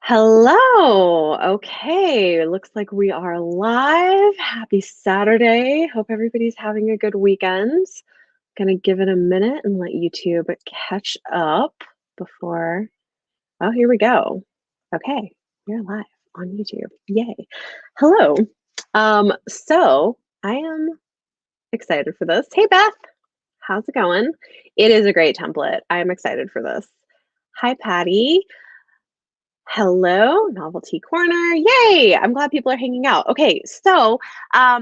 Hello. Okay, looks like we are live. Happy Saturday. Hope everybody's having a good weekend. Gonna give it a minute and let YouTube catch up before. Oh, here we go. Okay, we're live on YouTube. Yay. Hello. So I am excited for this. Hey, Beth. How's it going? It is a great template. I am excited for this. Hi, Patty. Hello, Novelty Corner. Yay! I'm glad people are hanging out. Okay, so a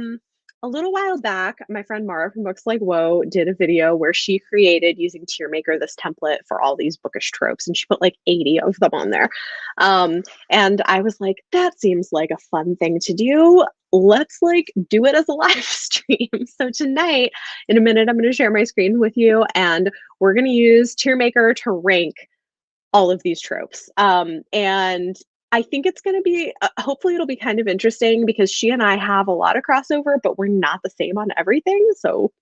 little while back, my friend Mara from Books Like Whoa did a video where she created using Tiermaker this template for all these bookish tropes, and she put like 80 of them on there. And I was like, that seems like a fun thing to do. Let's like do it as a live stream. So tonight, in a minute, I'm going to share my screen with you, and we're going to use Tiermaker to rank all of these tropes. And I think it's going to be, hopefully it'll be kind of interesting because she and I have a lot of crossover, but we're not the same on everything. So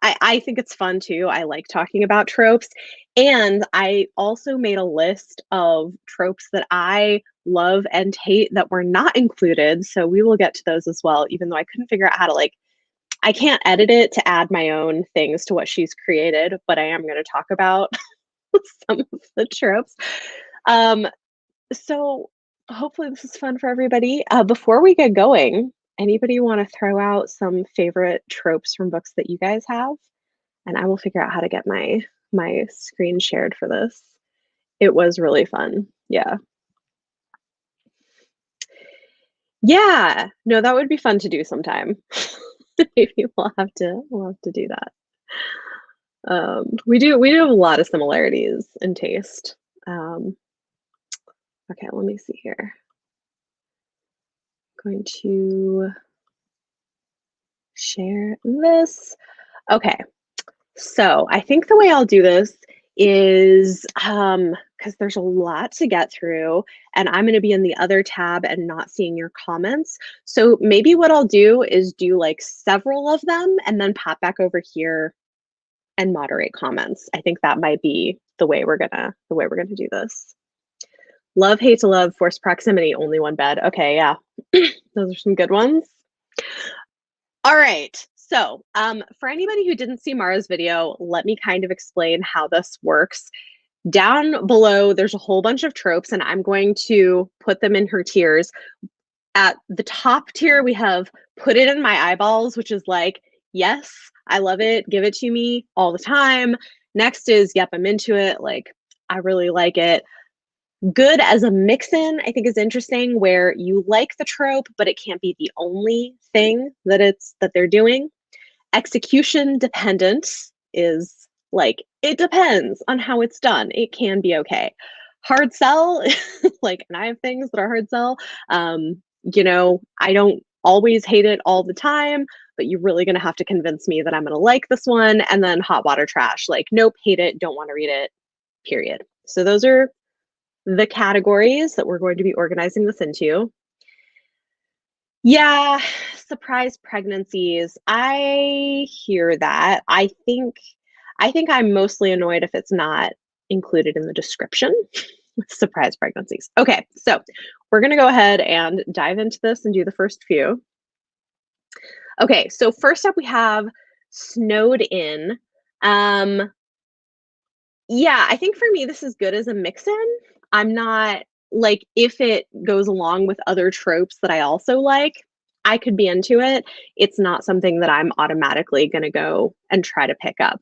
I think it's fun too. I like talking about tropes. And I also made a list of tropes that I love and hate that were not included. So we will get to those as well, even though I couldn't figure out how to I can't edit it to add my own things to what she's created, but I am going to talk about some of the tropes. So hopefully this is fun for everybody. Before we get going, anybody want to throw out some favorite tropes from books that you guys have? And I will figure out how to get my screen shared for this. It was really fun. Yeah. Yeah. No, that would be fun to do sometime. Maybe we'll have to do that. We do have a lot of similarities in taste. Okay, let me see here. I'm going to share this. Okay, so I think the way I'll do this is because there's a lot to get through, and I'm going to be in the other tab and not seeing your comments. So maybe what I'll do is do like several of them and then pop back over here and moderate comments. I think that might be the way we're gonna do this. Love, hate to love, forced proximity, only one bed. Okay, yeah, those are some good ones. All right, so for anybody who didn't see Mara's video, let me kind of explain how this works. Down below, there's a whole bunch of tropes, and I'm going to put them in her tiers. At the top tier, we have put it in my eyeballs, which is like, yes, I love it, give it to me all the time. Next is, yep, I'm into it, like, I really like it. Good as a mix-in, I think is interesting, where you like the trope, but it can't be the only thing that they're doing. Execution dependent is like, it depends on how it's done. It can be okay. Hard sell, like, and I have things that are hard sell. You know, I don't always hate it all the time, but you're really gonna have to convince me that I'm gonna like this one. And then hot water trash, like, nope, hate it, don't want to read it, period. So those are the categories that we're going to be organizing this into. Yeah, surprise pregnancies. I hear that. I think I'm mostly annoyed if it's not included in the description. Surprise pregnancies. Okay, so we're going to go ahead and dive into this and do the first few. Okay, so first up we have snowed in. Yeah, I think for me this is good as a mix-in. I'm not like, if it goes along with other tropes that I also like, I could be into it. It's not something that I'm automatically going to go and try to pick up.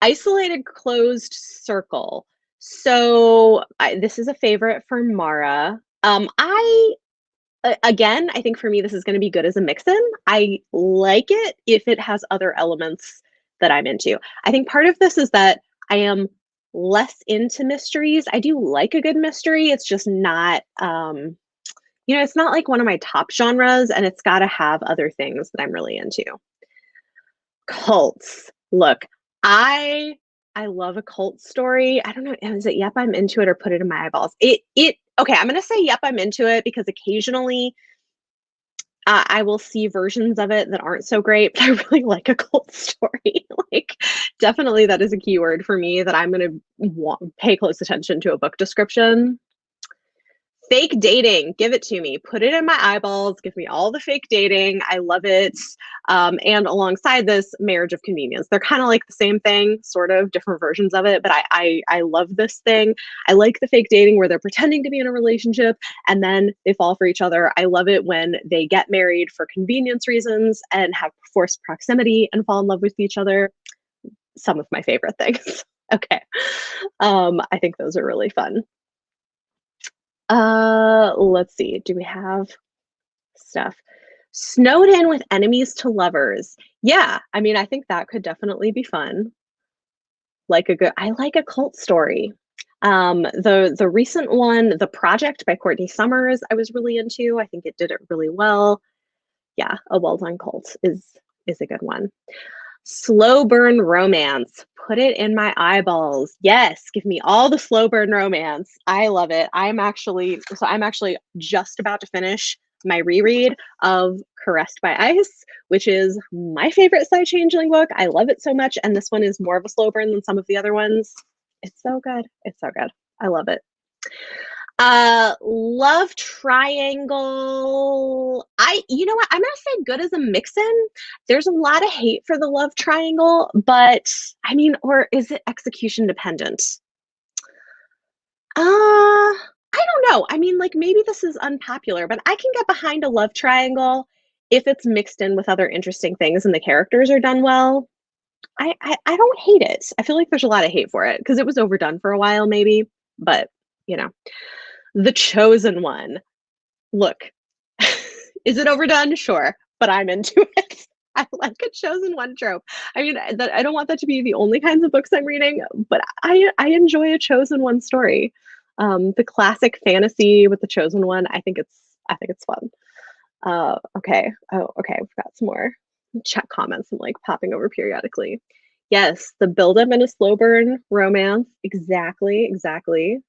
Isolated closed circle. So this is a favorite for Mara. Again, I think for me, this is going to be good as a mix-in. I like it if it has other elements that I'm into. I think part of this is that I am less into mysteries. I do like a good mystery. It's just not, you know, it's not like one of my top genres, and it's got to have other things that I'm really into. Cults. Look, I love a cult story. I don't know, is it yep, I'm into it, or put it in my eyeballs? Okay, I'm gonna say yep, I'm into it, because occasionally I will see versions of it that aren't so great, but I really like a cult story. Like, definitely that is a keyword for me that I'm gonna pay close attention to a book description. Fake dating, give it to me. Put it in my eyeballs. Give me all the fake dating. I love it. And alongside this, marriage of convenience. They're kind of like the same thing, sort of different versions of it. But I love this thing. I like the fake dating where they're pretending to be in a relationship and then they fall for each other. I love it when they get married for convenience reasons and have forced proximity and fall in love with each other. Some of my favorite things. Okay. I think those are really fun. Let's see. Do we have stuff? Snowed in with enemies to lovers. Yeah, I mean, I think that could definitely be fun. I like a cult story. The recent one, The Project by Courtney Summers, I was really into. I think it did it really well. Yeah, a well done cult is a good one. Slow burn romance. Put it in my eyeballs. Yes, give me all the slow burn romance. I love it. I'm actually just about to finish my reread of Caressed by Ice, which is my favorite Sci Changeling book. I love it so much, and this one is more of a slow burn than some of the other ones. It's so good. It's so good. I love it. Love triangle. You know what? I'm gonna say good as a mix-in. There's a lot of hate for the love triangle, but I mean, or is it execution dependent? I don't know. I mean, like maybe this is unpopular, but I can get behind a love triangle if it's mixed in with other interesting things and the characters are done well. I don't hate it. I feel like there's a lot of hate for it because it was overdone for a while, maybe, but you know. The Chosen One. Look, is it overdone? Sure, but I'm into it. I like a chosen one trope. I mean, I don't want that to be the only kinds of books I'm reading, but I enjoy a chosen one story. The classic fantasy with the chosen one. I think it's fun. Okay. Oh, okay. We've got some more chat comments and like popping over periodically. Yes, the buildup and a slow burn romance. Exactly. Exactly.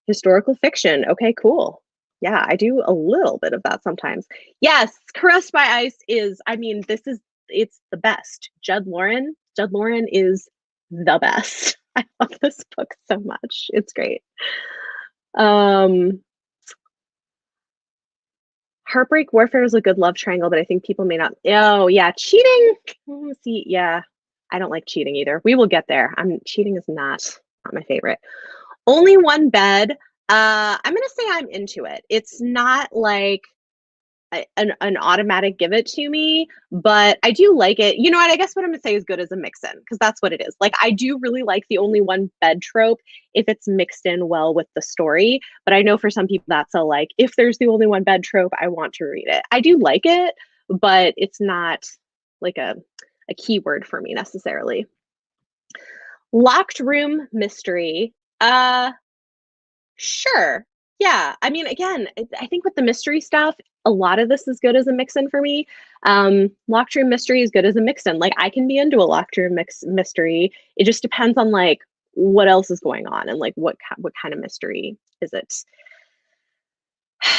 Historical fiction. Okay, cool. Yeah, I do a little bit of that sometimes. Yes, Caressed by Ice is, I mean, it's the best. Judd Lauren. Judd Lauren is the best. I love this book so much. It's great. Um, Heartbreak Warfare is a good love triangle, but I think people may not. Oh, yeah, cheating. See, yeah, I don't like cheating either. We will get there. Cheating is not my favorite. Only one bed. I'm gonna say I'm into it. It's not like an automatic give it to me, but I do like it. You know what? I guess what I'm gonna say is good as a mix-in because that's what it is. Like I do really like the only one bed trope if it's mixed in well with the story. But I know for some people that's a like if there's the only one bed trope, I want to read it. I do like it, but it's not like a keyword for me necessarily. Locked room mystery. Sure. Yeah. I mean, again, I think with the mystery stuff, a lot of this is good as a mix-in for me. Locked room mystery is good as a mix-in. Like I can be into a locked room mystery. It just depends on like what else is going on and like what kind of mystery is it.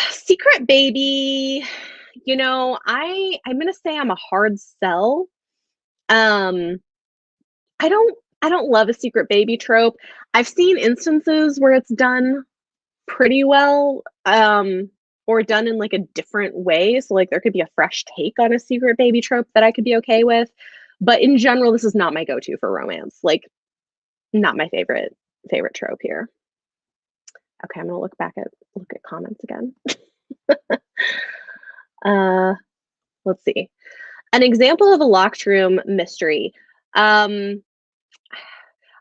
Secret Baby, I'm gonna say I'm a hard sell. Um, I don't love a secret baby trope. I've seen instances where it's done pretty well, or done in like a different way. So like there could be a fresh take on a secret baby trope that I could be okay with. But in general, this is not my go-to for romance. Like not my favorite trope here. Okay, I'm gonna look at comments again. uh let's see. An example of a locked room mystery. Um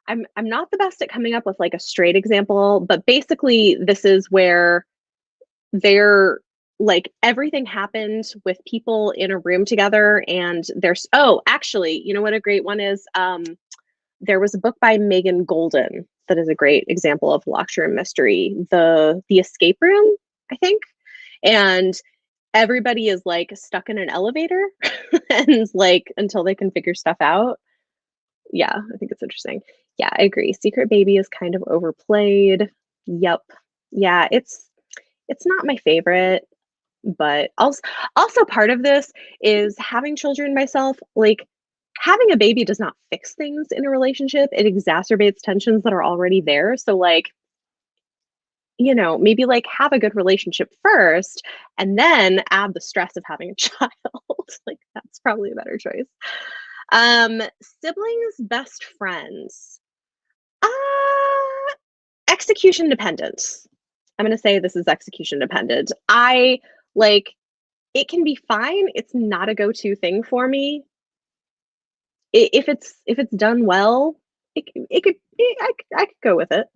I'm not the best at coming up with like a straight example, but basically this is where they're like everything happened with people in a room together and there's actually, you know what a great one is? There was a book by Megan Golden that is a great example of locked room mystery. The Escape Room, I think. And everybody is like stuck in an elevator and like until they can figure stuff out. Yeah, I think it's interesting. Yeah, I agree. Secret Baby is kind of overplayed. Yep. Yeah, it's not my favorite. But also part of this is having children myself, like, having a baby does not fix things in a relationship. It exacerbates tensions that are already there. So, like, maybe like have a good relationship first and then add the stress of having a child. Like, that's probably a better choice. Um, Siblings, best friends. Uh, Execution dependent. I'm going to say this is execution dependent. I like it can be fine. It's not a go-to thing for me. If it's done well, I could go with it.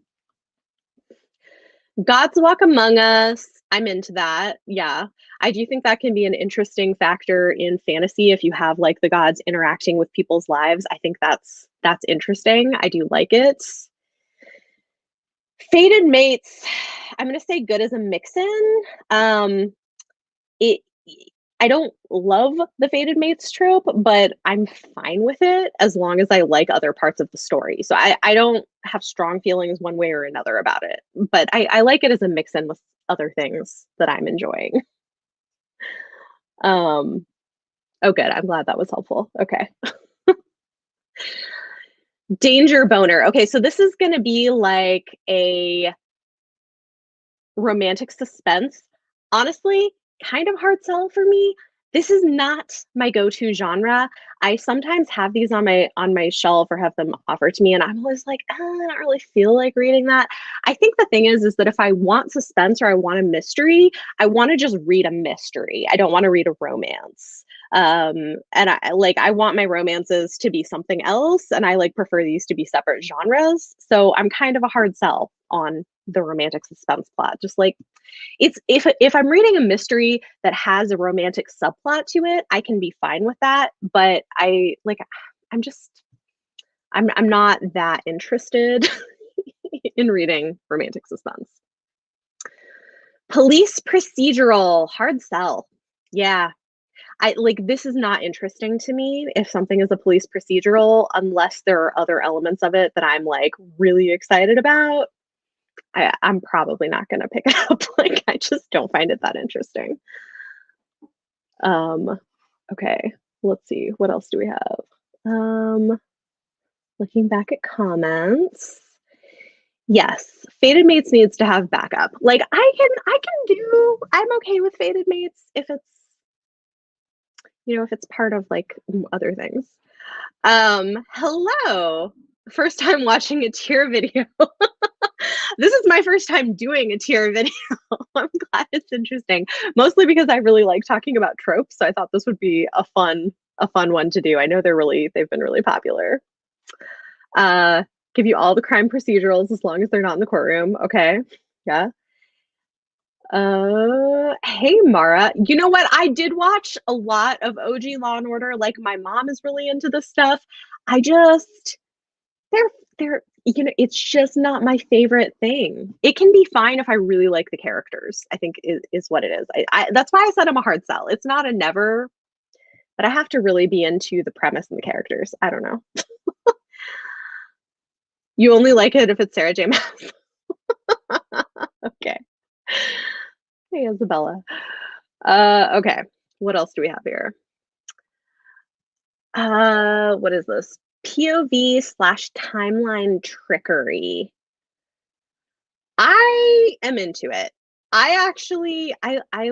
Gods Walk Among Us. I'm into that. Yeah. I do think that can be an interesting factor in fantasy if you have like the gods interacting with people's lives. I think that's interesting. I do like it. Fated Mates. I'm going to say good as a mix-in. It I don't love the fated mates trope, but I'm fine with it as long as I like other parts of the story. So I don't have strong feelings one way or another about it, but I like it as a mix in with other things that I'm enjoying. Um, oh, good. I'm glad that was helpful. Okay. Danger boner. Okay, so this is going to be like a romantic suspense. Honestly, kind of hard sell for me. This is not my go-to genre. I sometimes have these on my shelf or have them offered to me, and I'm always like, I don't really feel like reading that. I think the thing is that if I want suspense or I want a mystery, I want to just read a mystery. I don't want to read a romance. And I want my romances to be something else, and I like prefer these to be separate genres. So I'm kind of a hard sell on the romantic suspense plot. Just like it's if I'm reading a mystery that has a romantic subplot to it, I can be fine with that. But I'm just I'm not that interested in reading romantic suspense. Police procedural, hard sell. Yeah. I like this is not interesting to me if something is a police procedural unless there are other elements of it that I'm like really excited about. I'm probably not going to pick it up. Like, I just don't find it that interesting. Um, okay, let's see. What else do we have? Looking back at comments. Yes, Fated Mates needs to have backup. Like, I'm okay with Fated Mates if it's part of like other things. Hello. First time watching a tier video. This is my first time doing a tier video. I'm glad it's interesting. Mostly because I really like talking about tropes, so I thought this would be a fun one to do. I know they've been really popular. Give you all the crime procedurals as long as they're not in the courtroom. Okay. Yeah. Hey Mara. You know what? I did watch a lot of OG Law and Order. Like, my mom is really into this stuff. I just they're it's just not my favorite thing. It can be fine if I really like the characters, I think is what it is. That's why I said I'm a hard sell. It's not a never, but I have to really be into the premise and the characters. I don't know. You only like it if it's Sarah J. Maas. Okay. Hey, Isabella. Okay. What else do we have here? What is this? POV/timeline trickery. I am into it. I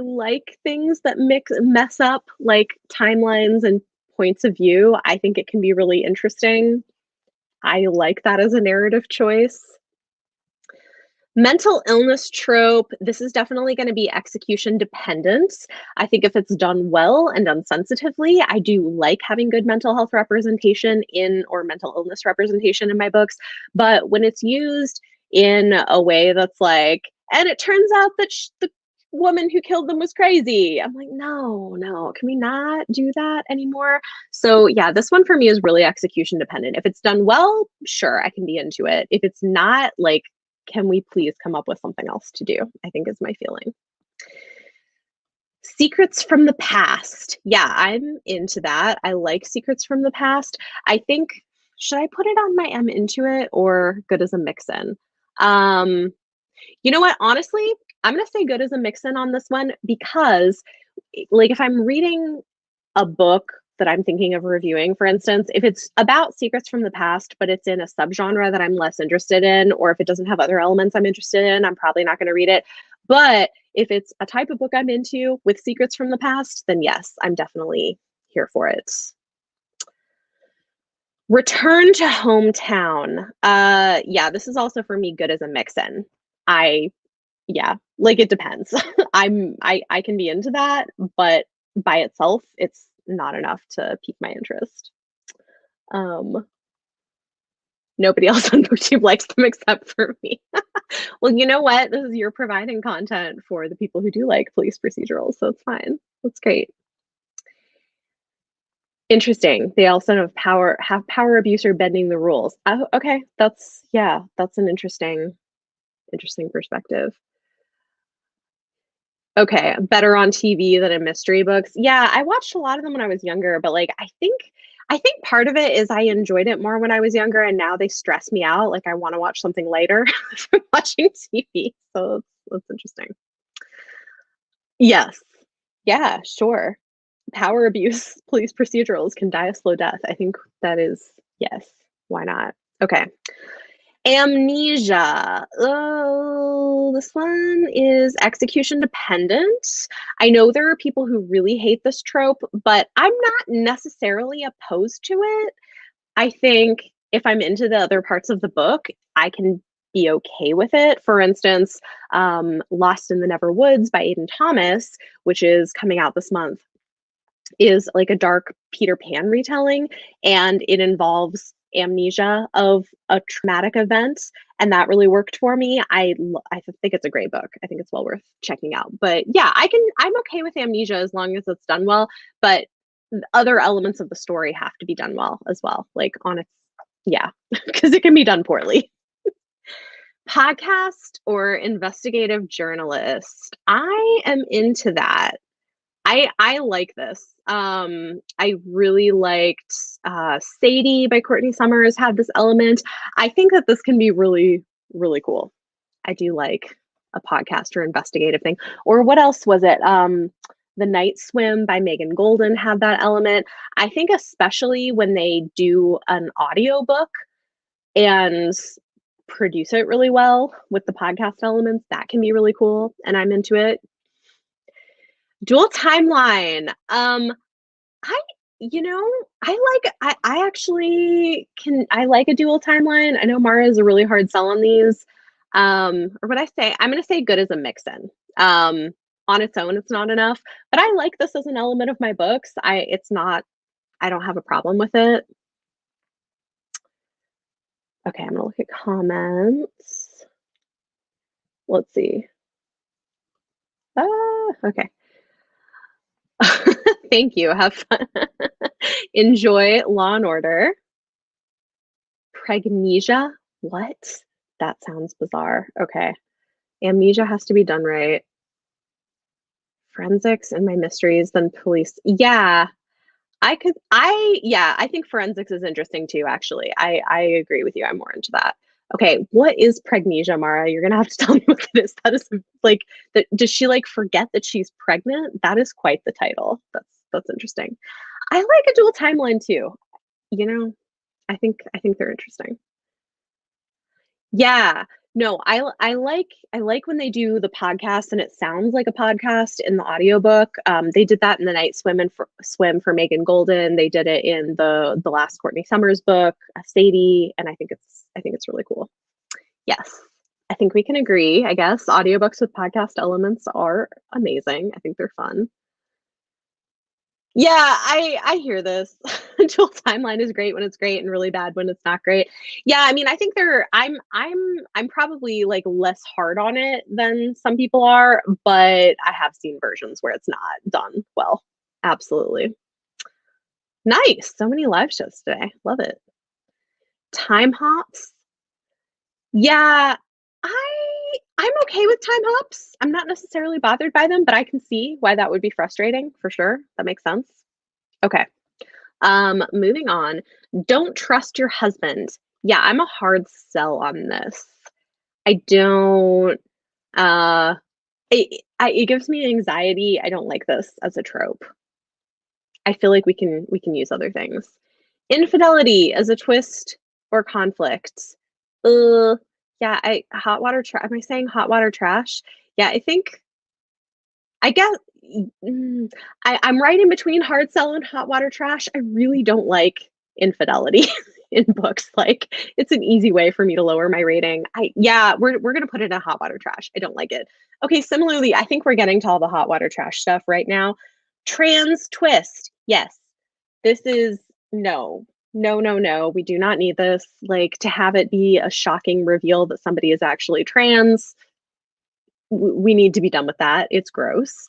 like things that mess up like timelines and points of view. I think it can be really interesting. I like that as a narrative choice. Mental illness trope, this is definitely going to be execution dependent. I think if it's done well and done sensitively, I do like having good mental health representation or mental illness representation in my books. But when it's used in a way that's like, and it turns out that the woman who killed them was crazy, I'm like, no, can we not do that anymore? So yeah, this one for me is really execution dependent. If it's done well, sure, I can be into it. If it's not, like, can we please come up with something else to do? I think is my feeling. Secrets from the past. Yeah, I'm into that. I like secrets from the past. I think, should I put it on my I'm into it or good as a mix-in? You know what? Honestly, I'm gonna say good as a mix-in on this one because, like, if I'm reading a book that I'm thinking of reviewing, for instance, if it's about secrets from the past, but it's in a subgenre that I'm less interested in, or if it doesn't have other elements I'm interested in, I'm probably not going to read it. But if it's a type of book I'm into with secrets from the past, then yes, I'm definitely here for it. Return to hometown. Yeah, this is also for me good as a mix-in. I Yeah, like it depends. I can be into that, but by itself, it's not enough to pique my interest. Um, Nobody else on BookTube likes them except for me. Well, you know what? This is you're providing content for the people who do like police procedurals, so it's fine. That's great. Interesting. They also have power abuse or bending the rules. Oh, okay. That's an interesting perspective. Okay, better on TV than in mystery books. Yeah, I watched a lot of them when I was younger, but, like, I think part of it is I enjoyed it more when I was younger, and now they stress me out, like, I wanna watch something lighter from watching TV, so that's interesting. Yes. Yeah, sure. Power abuse, police procedurals can die a slow death. I think that is yes, why not? Okay. Amnesia. Oh, this one is execution dependent. I know there are people who really hate this trope, but I'm not necessarily opposed to it. I think if I'm into the other parts of the book, I can be okay with it. For instance, Lost in the Never Woods by Aidan Thomas, which is coming out this month, is like a dark Peter Pan retelling, and it involves amnesia of a traumatic event, and that really worked for me. I think it's a great book. I think it's well worth checking out. But yeah, I'm okay with amnesia as long as it's done well, but other elements of the story have to be done well as well. Like on its yeah, because it can be done poorly. Podcast or investigative journalist. I am into that. I like this. I really liked Sadie by Courtney Summers had this element. I think that this can be really cool. I do like a podcast or investigative thing. Or what else was it? The Night Swim by Megan Golden had that element. I think especially when they do an audiobook and produce it really well with the podcast elements, that can be really cool. And I'm into it. Dual timeline. I you know, I actually can I like a dual timeline. I know Mara is a really hard sell on these. Or what I say, I'm gonna say good as a mix-in. On its own, it's not enough, but I like this as an element of my books. I don't have a problem with it. Okay, I'm gonna look at comments. Let's see. Okay. Thank you. Have fun. Enjoy Law and Order. Pregnesia? What? That sounds bizarre. Okay. Amnesia has to be done right. Forensics and my mysteries, then police. Yeah, I think forensics is interesting too, actually. I agree with you. I'm more into that. Okay, what is pregnesia, Mara? You're gonna have to tell me what it is. That is like that does she like forget that she's pregnant? That is quite the title. That's interesting. I like a dual timeline too. You know, I think they're interesting. Yeah. No, I like when they do the podcast and it sounds like a podcast in the audiobook. They did that in the Night Swim for Megan Golden. They did it in the last Courtney Summers book, Sadie, and I think it's really cool. Yes. I think we can agree, I guess. Audiobooks with podcast elements are amazing. I think they're fun. Yeah, I hear this. Dual timeline is great when it's great and really bad when it's not great. Yeah, I mean, I think I'm probably like less hard on it than some people are, but I have seen versions where it's not done well. Absolutely. Nice. So many live shows today. Love it. Time hops. Yeah, I'm okay with time hops. I'm not necessarily bothered by them, but I can see why that would be frustrating for sure. That makes sense. Okay. Moving on. Don't trust your husband. Yeah, I'm a hard sell on this. I don't. Uh, It gives me anxiety. I don't like this as a trope. I feel like we can use other things. Infidelity as a twist or conflict. Yeah, I hot water tra am I saying hot water trash? Yeah, I guess mm, I'm right in between hard sell and hot water trash. I really don't like infidelity in books. Like, it's an easy way for me to lower my rating. Yeah, we're gonna put it in hot water trash. I don't like it. Okay, similarly, I think we're getting to all the hot water trash stuff right now. Trans twist. Yes. This is no. No, no, no. We do not need this. Like, to have it be a shocking reveal that somebody is actually trans, we need to be done with that. It's gross.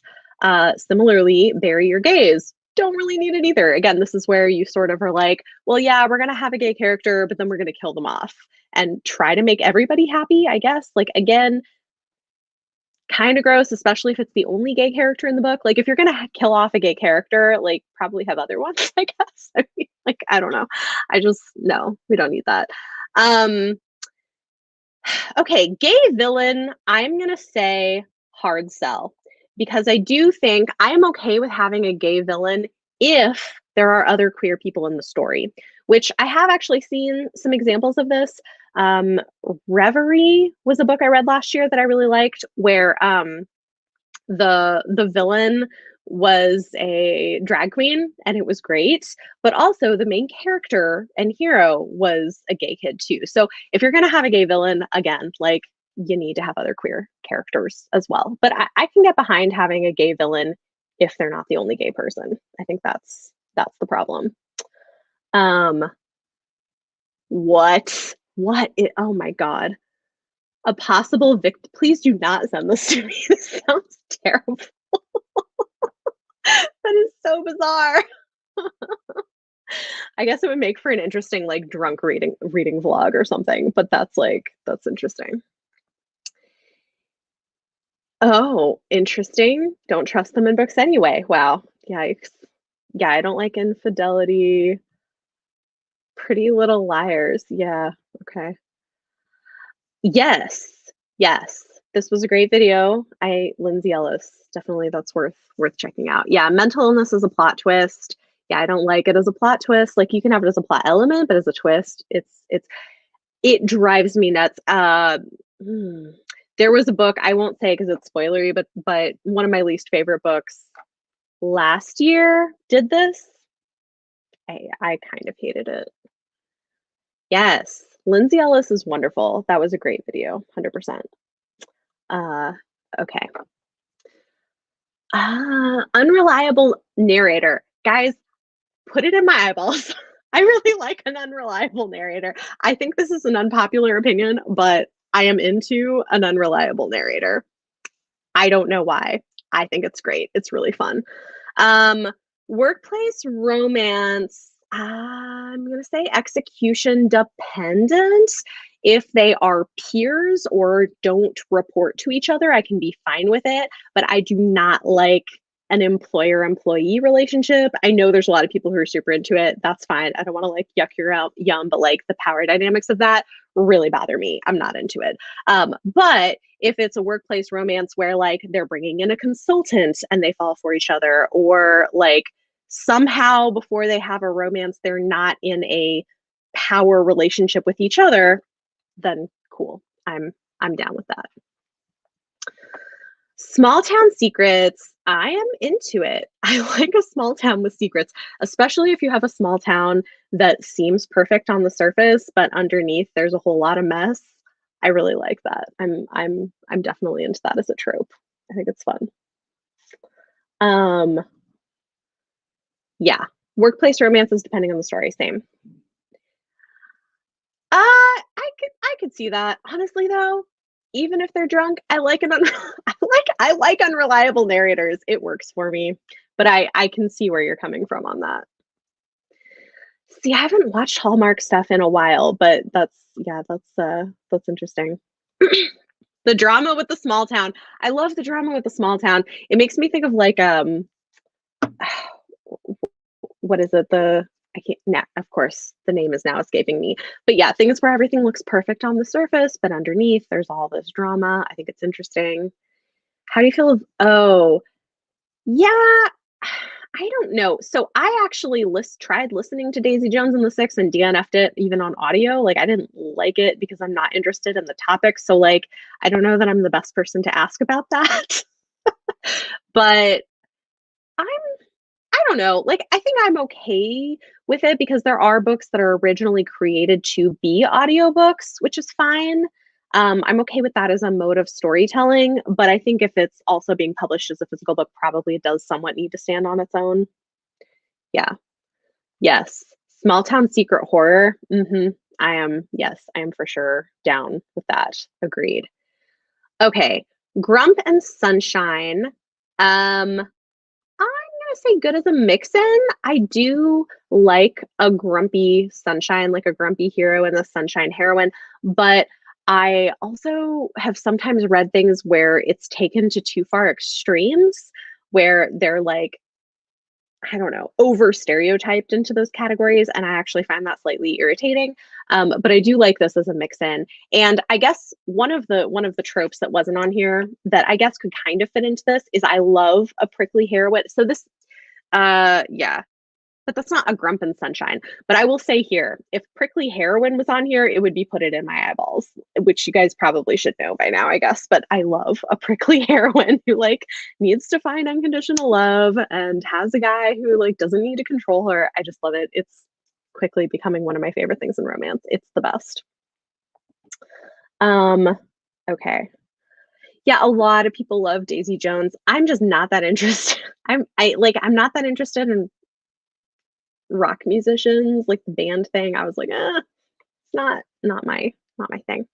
Similarly, bury your gays. Don't really need it either. Again, this is where you sort of are like, well, yeah, we're going to have a gay character, but then we're going to kill them off and try to make everybody happy, I guess. Like, again, kind of gross, especially if it's the only gay character in the book. Like, if you're going to kill off a gay character, like, probably have other ones, I guess. I mean, like, I don't know. No, we don't need that. Um, Okay, gay villain, I'm gonna say hard sell because I do think I'm okay with having a gay villain if there are other queer people in the story, which I have actually seen some examples of this. Um, Reverie was a book I read last year that I really liked, where the villain was a drag queen and it was great, but also the main character and hero was a gay kid too. So if you're going to have a gay villain, again, like, you need to have other queer characters as well. But I can get behind having a gay villain if they're not the only gay person. I think that's the problem. um oh my god, a possible victim. Please do not send this to me. This sounds terrible. That is so bizarre. I guess it would make for an interesting, like, drunk reading vlog or something, but that's interesting. Oh, interesting. Don't trust them in books anyway. Wow. Yikes. Yeah, I don't like infidelity. Pretty Little Liars. Yeah. Okay. Yes. Yes. This was a great video. Lindsay Ellis, definitely that's worth checking out. Yeah, mental illness is a plot twist. Yeah, I don't like it as a plot twist. Like, you can have it as a plot element, but as a twist, it drives me nuts. Hmm, there was a book, I won't say because it's spoilery, but one of my least favorite books last year did this. I kind of hated it. Yes, Lindsay Ellis is wonderful. That was a great video, 100%. Uh, okay. Unreliable narrator. Guys, put it in my eyeballs. I really like an unreliable narrator. I think this is an unpopular opinion, but I am into an unreliable narrator. I don't know why. I think it's great. It's really fun. Um, Workplace romance, I'm going to say execution dependent. If they are peers or don't report to each other, I can be fine with it, but I do not like an employer-employee relationship. I know there's a lot of people who are super into it. That's fine. I don't want to, like, yuck your yum, but, like, the power dynamics of that really bother me. I'm not into it. But if it's a workplace romance where, like, they're bringing in a consultant and they fall for each other, or, like, somehow before they have a romance they're not in a power relationship with each other, then cool. I'm down with that. Small town secrets, I am into it. I like a small town with secrets, especially if you have a small town that seems perfect on the surface, but underneath there's a whole lot of mess. I really like that. I'm definitely into that as a trope. I think it's fun. Um, yeah. Workplace romances, depending on the story, same. I could see that. Honestly though, even if they're drunk, I like I like unreliable narrators. It works for me. But I can see where you're coming from on that. See, I haven't watched Hallmark stuff in a while, but that's interesting. The drama with the small town. I love the drama with the small town. It makes me think of, like, what is it? I can't now, of course, the name is now escaping me. But yeah, things where everything looks perfect on the surface, but underneath there's all this drama. I think it's interesting. How do you feel yeah, I don't know. So I actually tried listening to Daisy Jones and the Six and DNF'd it even on audio. Like I didn't like it because I'm not interested in the topic. So like I don't know that I'm the best person to ask about that. But I'm I don't know. Like I think I'm okay with it because there are books that are originally created to be audiobooks, which is fine. I'm okay with that as a mode of storytelling, but I think if it's also being published as a physical book, probably does somewhat need to stand on its own. Yeah. Yes. Small town secret horror. Yes, I am for sure down with that. Agreed. Okay. Grump and Sunshine. I'm gonna say good as a mix-in. I do like a grumpy sunshine, like a grumpy hero and a sunshine heroine, but I also have sometimes read things where it's taken to too far extremes, where they're like, I don't know, over stereotyped into those categories, and I actually find that slightly irritating. But I do like this as a mix-in. And I guess one of the tropes that wasn't on here that I guess could kind of fit into this is I love a prickly heroine. So this yeah, but that's not a Grump and Sunshine. But I will say here, if prickly heroine was on here, it would be put it in my eyeballs, which you guys probably should know by now, I guess. But I love a prickly heroine who like needs to find unconditional love and has a guy who like doesn't need to control her. I just love it. It's quickly becoming one of my favorite things in romance. It's the best. Um, okay. Yeah, a lot of people love Daisy Jones. I'm just not that interested. I'm not that interested in rock musicians, like the band thing. I was like, not my thing.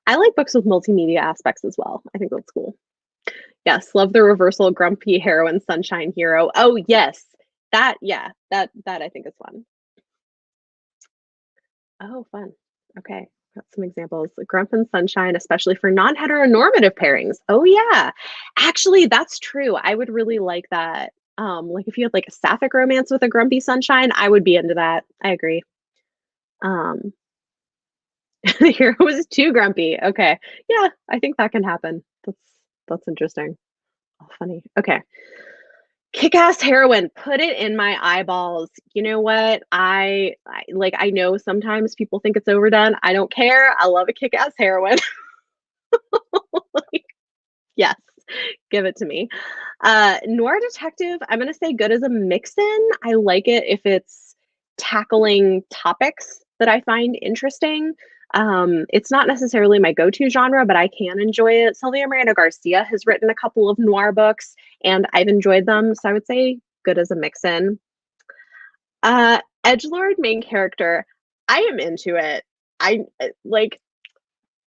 I like books with multimedia aspects as well. I think that's cool. Yes, love the reversal grumpy heroine sunshine hero. Oh yes. That I think is fun. Oh, fun. Okay. Got some examples. Grump and Sunshine, especially for non-heteronormative pairings. Oh yeah. Actually, that's true. I would really like that. Like if you had like a sapphic romance with a grumpy sunshine, I would be into that. I agree. Um, the hero was too grumpy. Okay. Yeah, I think that can happen. That's interesting. Oh, funny. Okay. Kick-ass heroine, put it in my eyeballs. You know what? I know sometimes people think it's overdone. I don't care. I love a kick-ass heroine. Like, yes, give it to me. Noir detective, I'm gonna say good as a mix-in. I like it if it's tackling topics that I find interesting. It's not necessarily my go-to genre, but I can enjoy it. Sylvia Miranda Garcia has written a couple of noir books, and I've enjoyed them, so I would say good as a mix-in. Edgelord main character, I am into it. I like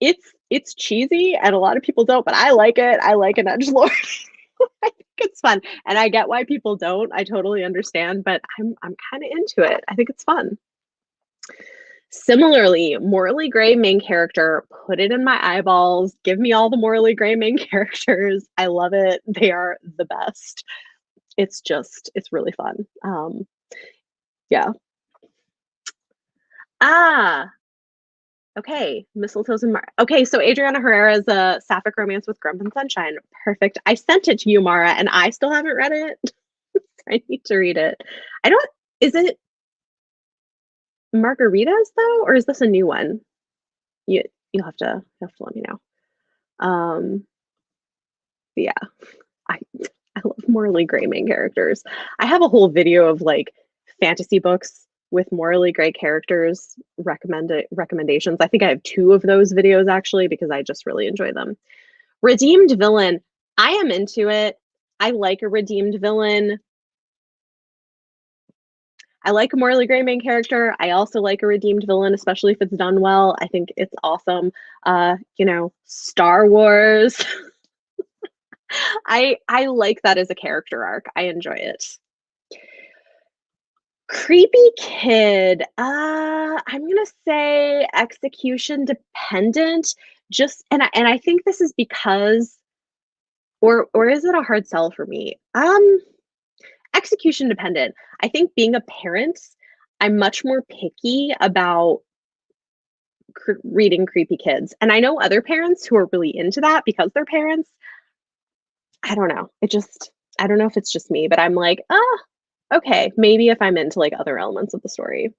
it's cheesy and a lot of people don't, but I like it. I like an edgelord. I think it's fun. And I get why people don't. I totally understand, but I'm kind of into it. I think it's fun. Similarly, morally gray main character, put it in my eyeballs. Give me all the morally gray main characters. I love it. They are the best. It's really fun. Yeah. Ah, okay. Mistletoes and Okay, so Adriana Herrera's a sapphic romance with Grump and Sunshine. Perfect. I sent it to you, Mara, and I still haven't read it. I need to read it. I don't, is it margaritas though, or is this a new one? You you'll have to let me know. Um, yeah, I I love morally gray main characters. I have a whole video of like fantasy books with morally gray characters recommendations. I think I have two of those videos actually because I just really enjoy them. Redeemed villain. I am into it. I like a redeemed villain. I like a morally gray main character. I also like a redeemed villain, especially if it's done well. I think it's awesome. Star Wars. I like that as a character arc. I enjoy it. Creepy kid. I'm gonna say execution dependent. Just and I think this is because, or is it a hard sell for me? Execution dependent. I think being a parent, I'm much more picky about reading creepy kids. And I know other parents who are really into that because they're parents. I don't know. I don't know if it's just me, but I'm like, okay, maybe if I'm into like other elements of the story.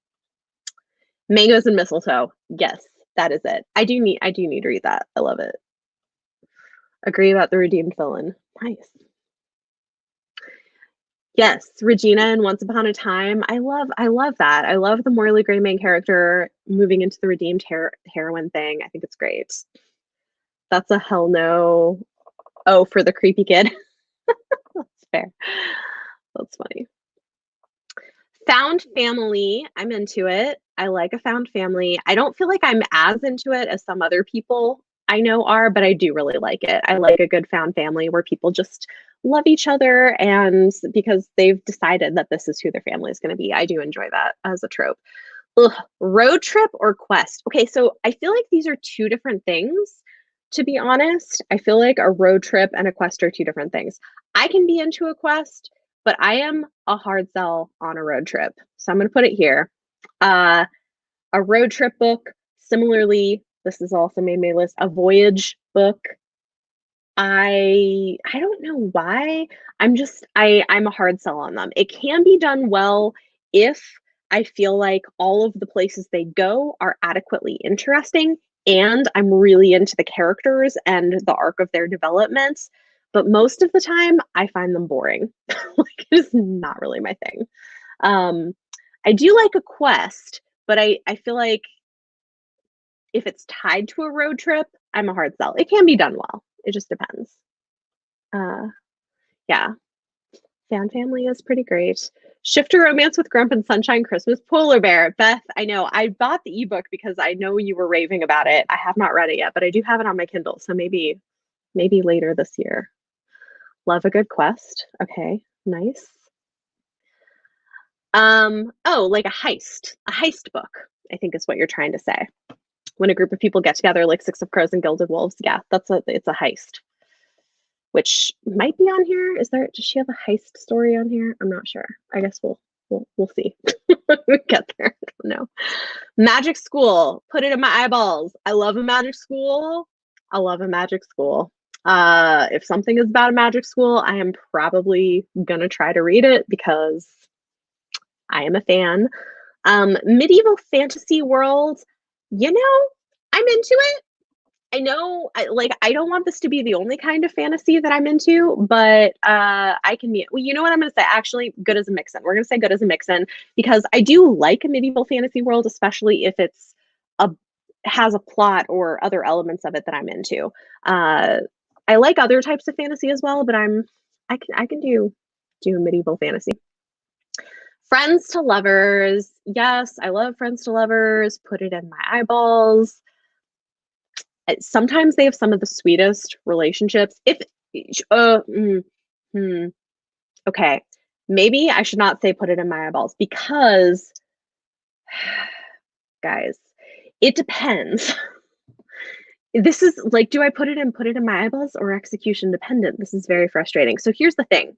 Mangoes and mistletoe. Yes, that is it. I do need to read that. I love it. Agree about the redeemed villain. Nice. Yes, Regina in Once Upon a Time. I love that. I love the morally gray main character moving into the redeemed heroine thing. I think it's great. That's a hell no. Oh, for the creepy kid. That's fair. That's funny. Found family. I'm into it. I like a found family. I don't feel like I'm as into it as some other people I know are, but I do really like it. I like a good found family where people just love each other and because they've decided that this is who their family is going to be. I do enjoy that as a trope. Ugh, road trip or quest? Okay, so I feel like these are two different things. To be honest, I feel like a road trip and a quest are two different things. I can be into a quest, but I am a hard sell on a road trip. So I'm going to put it here. Uh, a road trip book, similarly, this is also made my list, a voyage book. I don't know why. I'm a hard sell on them. It can be done well if I feel like all of the places they go are adequately interesting and I'm really into the characters and the arc of their development. But most of the time, I find them boring. Like it is not really my thing. Um, I do like a quest, but I feel like if it's tied to a road trip, I'm a hard sell. It can be done well. It just depends. Uh, yeah, Fan Family is pretty great. Shifter Romance with Grump and Sunshine Christmas Polar Bear. Beth, I know. I bought the ebook because I know you were raving about it. I have not read it yet, but I do have it on my Kindle, so maybe later this year. Love a good quest. Okay, nice. Oh, like a heist. A heist book, I think is what you're trying to say. When a group of people get together like Six of Crows and Gilded Wolves. Yeah, it's a heist. Which might be on here. Does she have a heist story on here? I'm not sure. I guess we'll see when we get there. I don't know. Magic School. Put it in my eyeballs. I love a magic school. I love a magic school. If something is about a magic school, I am probably gonna try to read it because I am a fan. Medieval fantasy world, I'm into it. I know, I don't want this to be the only kind of fantasy that I'm into, but I can be. Well, you know what I'm going to say? Actually, good as a mix-in. We're going to say good as a mix-in because I do like a medieval fantasy world, especially if a has a plot or other elements of it that I'm into. I like other types of fantasy as well, but I can do medieval fantasy. Friends to lovers. Yes, I love friends to lovers. Put it in my eyeballs. Sometimes they have some of the sweetest relationships. If uh, mm, hmm, okay, maybe I should not say put it in my eyeballs because, guys, it depends. This is like, do I put it in my eyeballs or execution dependent? This is very frustrating. So here's the thing.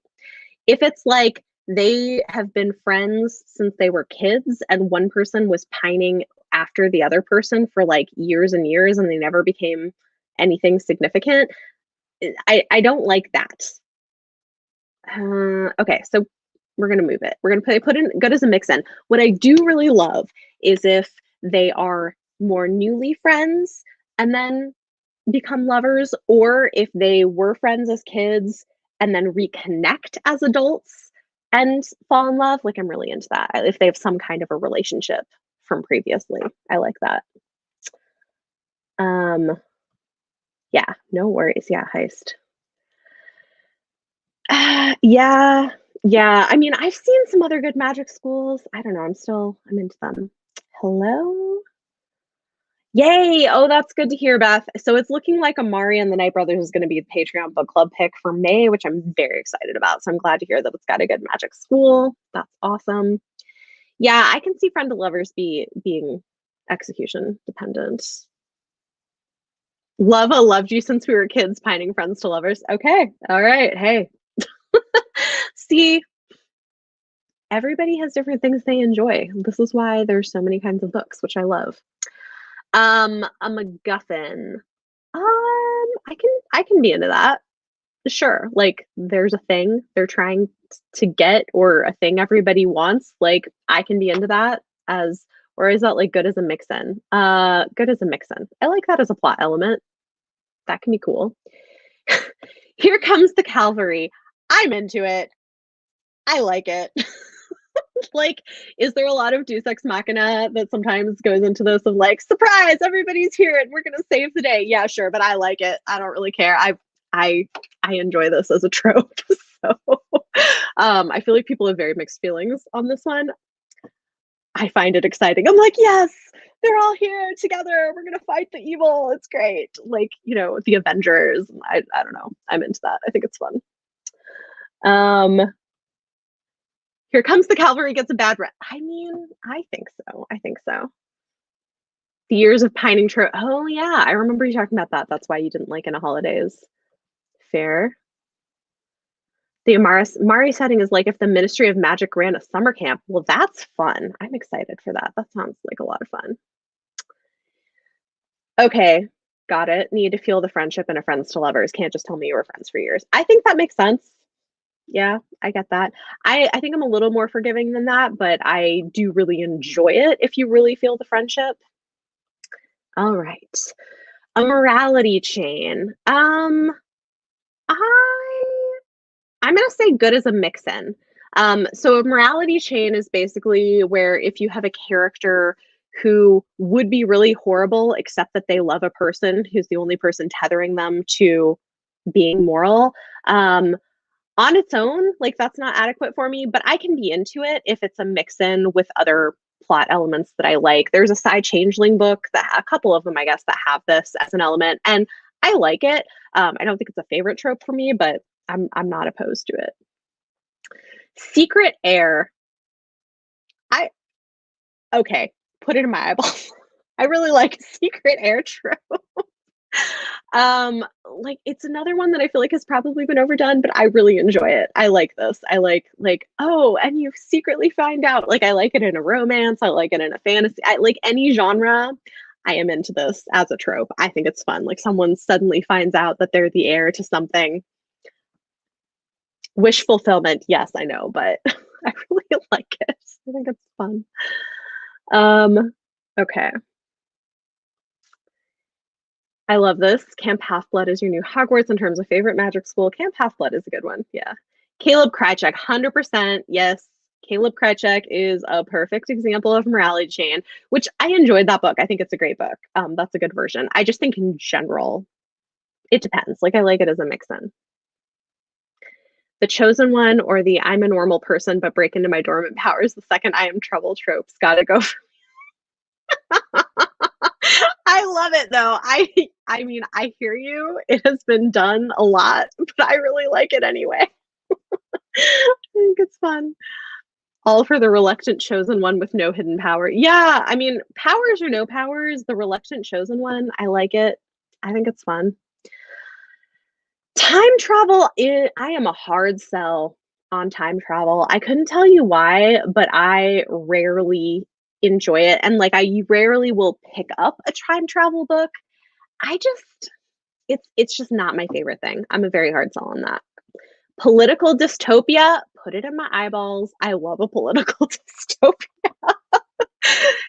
If it's like they have been friends since they were kids and one person was pining after the other person for like years and years and they never became anything significant, I don't like that. Okay, so we're gonna move it. We're gonna put in good as a mix in. What I do really love is if they are more newly friends and then become lovers, or if they were friends as kids and then reconnect as adults and fall in love. Like I'm really into that. If they have some kind of a relationship from previously, I like that. Um, yeah, no worries. Yeah, heist. Yeah, yeah. I mean, I've seen some other good magic schools. I don't know. I'm into them. Hello? Yay! Oh, that's good to hear, Beth. So it's looking like Amari and the Night Brothers is going to be the Patreon book club pick for May, which I'm very excited about. So I'm glad to hear that it's got a good magic school. That's awesome. Yeah, I can see friend to lovers being execution dependent. Lava loved you since we were kids, pining friends to lovers. Okay, all right. Hey, see, everybody has different things they enjoy. This is why there's so many kinds of books, which I love. A MacGuffin. I can be into that. sure, like there's a thing they're trying to get or a thing everybody wants. Like I can be into that as, or is that like good as a mix-in? Good as a mix-in. I like that as a plot element. That can be cool. Here comes the cavalry. I'm into it. I like it. Like, is there a lot of Deus Ex Machina that sometimes goes into this of like, surprise, everybody's here and we're gonna save the day? Yeah, sure, but I like it. I don't really care. I I enjoy this as a trope. So I feel like people have very mixed feelings on this one. I find it exciting. I'm like, yes, they're all here together. We're gonna fight the evil. It's great. Like, the Avengers. I don't know. I'm into that. I think it's fun. Um, Here comes the cavalry gets a bad rep. I mean, I think so. I think so. The years of pining trope. Oh yeah, I remember you talking about that. That's why you didn't like In a Holidays. Fair. The Mari setting is like if the Ministry of Magic ran a summer camp. Well, that's fun. I'm excited for that. That sounds like a lot of fun. Okay, got it. Need to feel the friendship in a friends to lovers. Can't just tell me you were friends for years. I think that makes sense. Yeah, I get that. I think I'm a little more forgiving than that, but I do really enjoy it if you really feel the friendship. All right. A morality chain. I I'm gonna say good as a mix-in. So a morality chain is basically where if you have a character who would be really horrible, except that they love a person who's the only person tethering them to being moral. On its own, like that's not adequate for me, but I can be into it if it's a mix-in with other plot elements that I like. There's a Psy Changeling book that a couple of them, I guess, that have this as an element, and I like it. I don't think it's a favorite trope for me, but I'm not opposed to it. Secret Air. I Okay, put it in my eyeballs. I really like Secret Air trope. Like it's another one that I feel like has probably been overdone, but I really enjoy it. I like this. I like, oh, and you secretly find out. Like I like it in a romance, I like it in a fantasy. I like any genre. I am into this as a trope. I think it's fun. Like someone suddenly finds out that they're the heir to something. Wish fulfillment, yes, I know, but I really like it. I think it's fun. Um, okay. I love this. Camp Half-Blood is your new Hogwarts in terms of favorite magic school. Camp Half-Blood is a good one. Yeah. Caleb Krychek, 100%. Yes. Caleb Krychek is a perfect example of morality chain, which I enjoyed that book. I think it's a great book. That's a good version. I just think in general, it depends. Like I like it as a mix-in. The chosen one or the I'm a normal person but break into my dormant powers the second I am trouble tropes. Gotta go. I love it though. I mean, I hear you. It has been done a lot, but I really like it anyway. I think it's fun. All for the reluctant chosen one with no hidden power. Yeah, I mean, powers or no powers, the reluctant chosen one, I like it. I think it's fun. Time travel, I am a hard sell on time travel. I couldn't tell you why, but I rarely enjoy it. And like I rarely will pick up a time travel book. I just it's just not my favorite thing. I'm a very hard sell on that. Political dystopia, put it in my eyeballs. I love a political dystopia.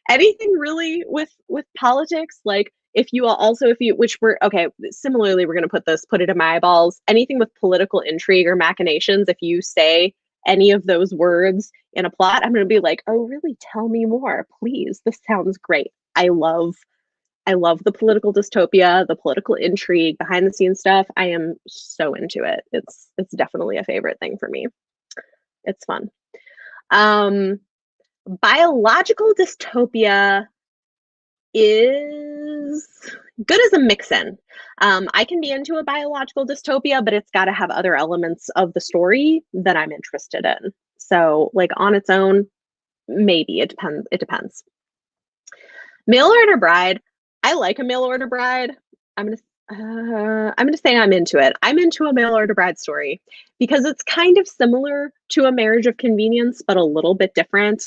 Anything really with politics, like if you also if you which we're okay, similarly we're going to put it in my eyeballs. Anything with political intrigue or machinations, if you say any of those words in a plot, I'm going to be like, "Oh, really? Tell me more, please. This sounds great." I love the political dystopia, the political intrigue, behind the scenes stuff. I am so into it. It's definitely a favorite thing for me. It's fun. Um, Biological dystopia is good as a mix-in. I can be into a biological dystopia, but it's got to have other elements of the story that I'm interested in. So, like on its own, maybe it depends. It depends. Mail order bride. I like a mail order bride. I'm gonna say I'm into it. I'm into a mail order bride story because it's kind of similar to a marriage of convenience, but a little bit different.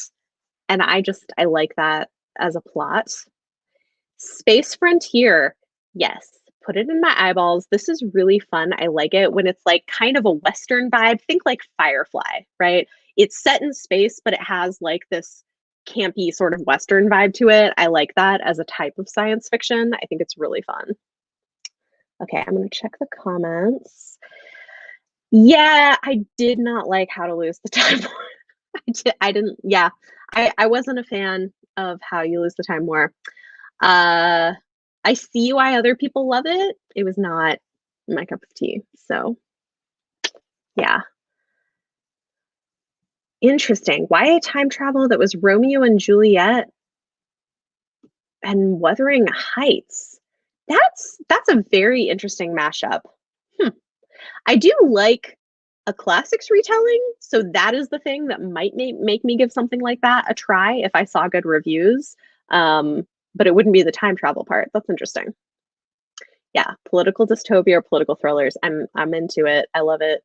And I like that as a plot. Space Frontier, yes. put it in my eyeballs. This is really fun. I like it when it's like kind of a Western vibe. Think like Firefly, right? It's set in space, but it has like this campy sort of Western vibe to it. I like that as a type of science fiction. I think it's really fun. Okay, I'm going to check the comments. Yeah, I did not like How to Lose the Time War. I didn't, yeah, I wasn't a fan of How You Lose the Time War. I see why other people love it. It was not my cup of tea. So, yeah. Interesting. Why a time travel that was Romeo and Juliet and Wuthering Heights? That's a very interesting mashup. I do like a classics retelling, so that is the thing that might make me give something like that a try if I saw good reviews. But it wouldn't be the time travel part. That's interesting. Yeah, political dystopia or political thrillers. I'm into it. I love it.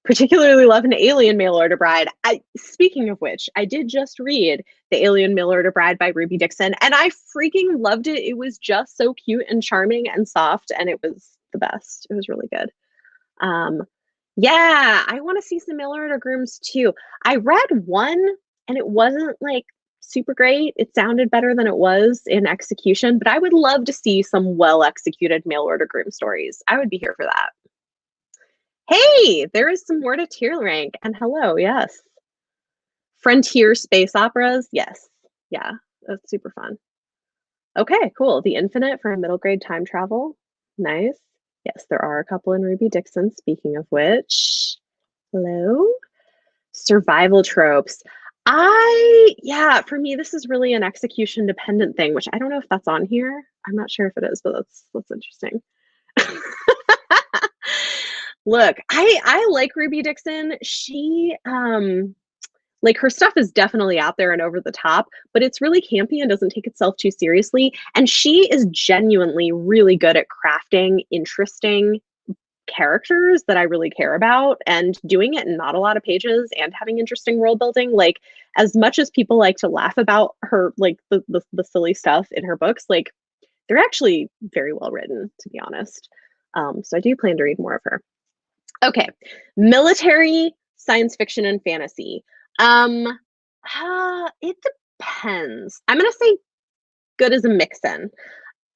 Particularly love an alien mail order bride. Speaking of which, I did just read The Alien Mail Order Bride by Ruby Dixon, and I freaking loved it. It was just so cute and charming and soft, and it was the best. It was really good. Yeah, I want to see some mail order grooms too. I read one and it wasn't like super great. It sounded better than it was in execution, but I would love to see some well executed mail order groom stories. I would be here for that. Hey, there is some more to tier rank. And hello, yes. Frontier space operas, yes. Yeah, that's super fun. Okay, cool. The Infinite for middle grade time travel. Nice. Yes, there are a couple in Ruby Dixon, speaking of which. Hello? Survival tropes. Yeah, for me, this is really an execution dependent thing, which I don't know if that's on here. I'm not sure if it is, but that's interesting. Look, I like Ruby Dixon. She like her stuff is definitely out there and over the top, but it's really campy and doesn't take itself too seriously. And she is genuinely really good at crafting interesting characters that I really care about and doing it in not a lot of pages and having interesting world building. Like, as much as people like to laugh about her, like the silly stuff in her books, like they're actually very well written, to be honest. So I do plan to read more of her. Okay, military, science fiction, and fantasy. It depends. I'm gonna say good as a mix-in.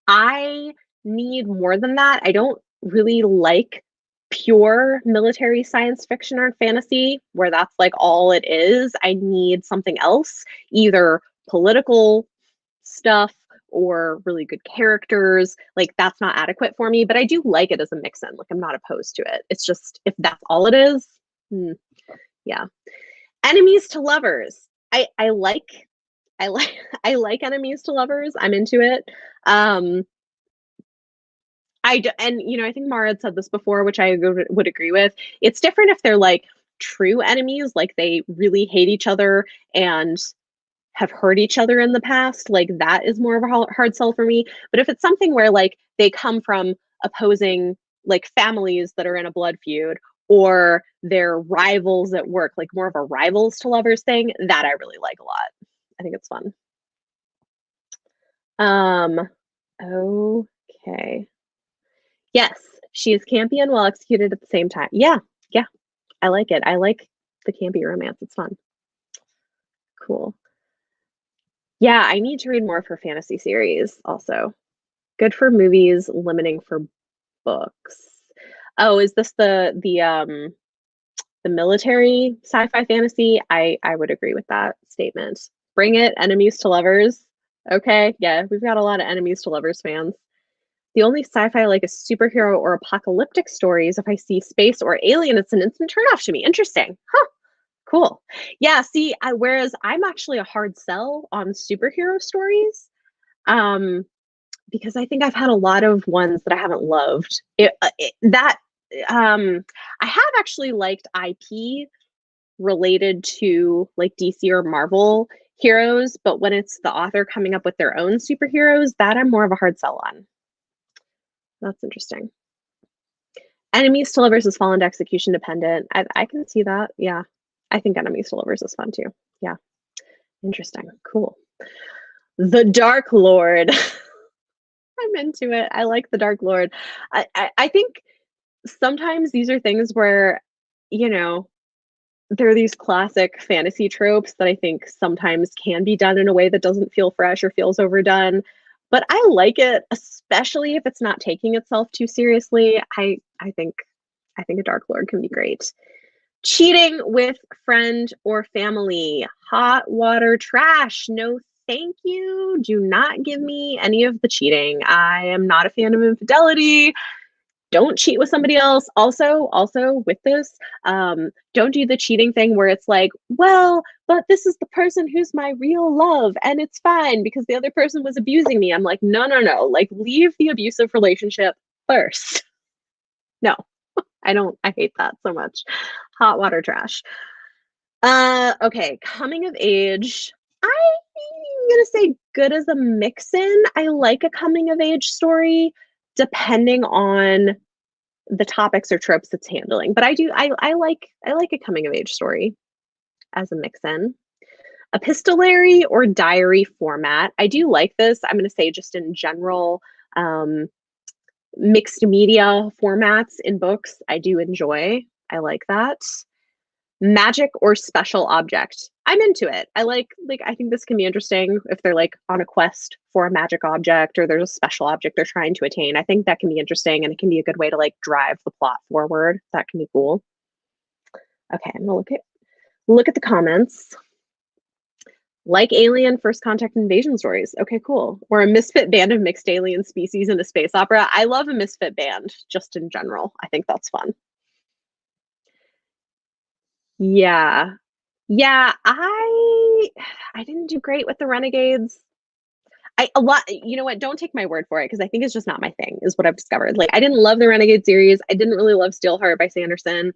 I need more than that. I don't really like pure military science fiction or fantasy where that's like all it is. I need something else, either political stuff or really good characters. Like that's not adequate for me, but I do like it as a mix-in. Like I'm not opposed to it. It's just if that's all it is, yeah. Enemies to lovers. I like I like enemies to lovers. I'm into it. And you know, I think Mara had said this before, which I would agree with. It's different if they're like true enemies, like they really hate each other and have hurt each other in the past. Like that is more of a hard sell for me. But if it's something where like they come from opposing like families that are in a blood feud, or they're rivals at work, like more of a rivals to lovers thing, that I really like a lot. I think it's fun. Okay. Yes, she is campy and well executed at the same time. Yeah, yeah, I like it. I like the campy romance. It's fun. Cool. Yeah, I need to read more of her fantasy series also. Good for movies, limiting for books. Oh, is this the military sci-fi fantasy? I would agree with that statement. Bring it, enemies to lovers. Okay, yeah, we've got a lot of enemies to lovers fans. The only sci-fi I like is superhero or apocalyptic stories. If I see space or alien, it's an instant turnoff to me. Interesting. Huh. Cool. Yeah, see, whereas I'm actually a hard sell on superhero stories, because I think I've had a lot of ones that I haven't loved. I have actually liked IP related to like DC or Marvel heroes, but when it's the author coming up with their own superheroes, that I'm more of a hard sell on. That's interesting. Enemies to lovers is fallen to execution dependent. I can see that. Yeah. I think enemies to lovers is fun too. Yeah. Interesting. Cool. The Dark Lord. I'm into it. I like the Dark Lord. I think sometimes these are things where, you know, there are these classic fantasy tropes that I think sometimes can be done in a way that doesn't feel fresh or feels overdone. But I like it, especially if it's not taking itself too seriously. I think a Dark Lord can be great. Cheating with friend or family. Hot water trash. No, thank you. Do not give me any of the cheating. I am not a fan of infidelity. Don't cheat with somebody else. Also with this, don't do the cheating thing where it's like, well, but this is the person who's my real love and it's fine because the other person was abusing me. I'm like, no, no, no. Like, leave the abusive relationship first. No, I hate that so much. Hot water trash. Okay, coming of age. I'm gonna say good as a mix-in. I like a coming of age story, depending on the topics or tropes it's handling. But I like a coming of age story as a mix-in. Epistolary or diary format. I do like this. I'm gonna say just in general, mixed media formats in books, I do enjoy. I like that. Magic or special object. I'm into it. I think this can be interesting if they're like on a quest for a magic object or there's a special object they're trying to attain. I think that can be interesting and it can be a good way to like drive the plot forward. That can be cool. Okay, I'm gonna look at the comments. Like alien first contact invasion stories. Okay, cool. Or a misfit band of mixed alien species in a space opera. I love a misfit band just in general. I think that's fun. Yeah. Yeah, I didn't do great with the Renegades. I a lot you know what, don't take my word for it because I think it's just not my thing, is what I've discovered. Like, I didn't love the Renegade series. I didn't really love Steelheart by Sanderson.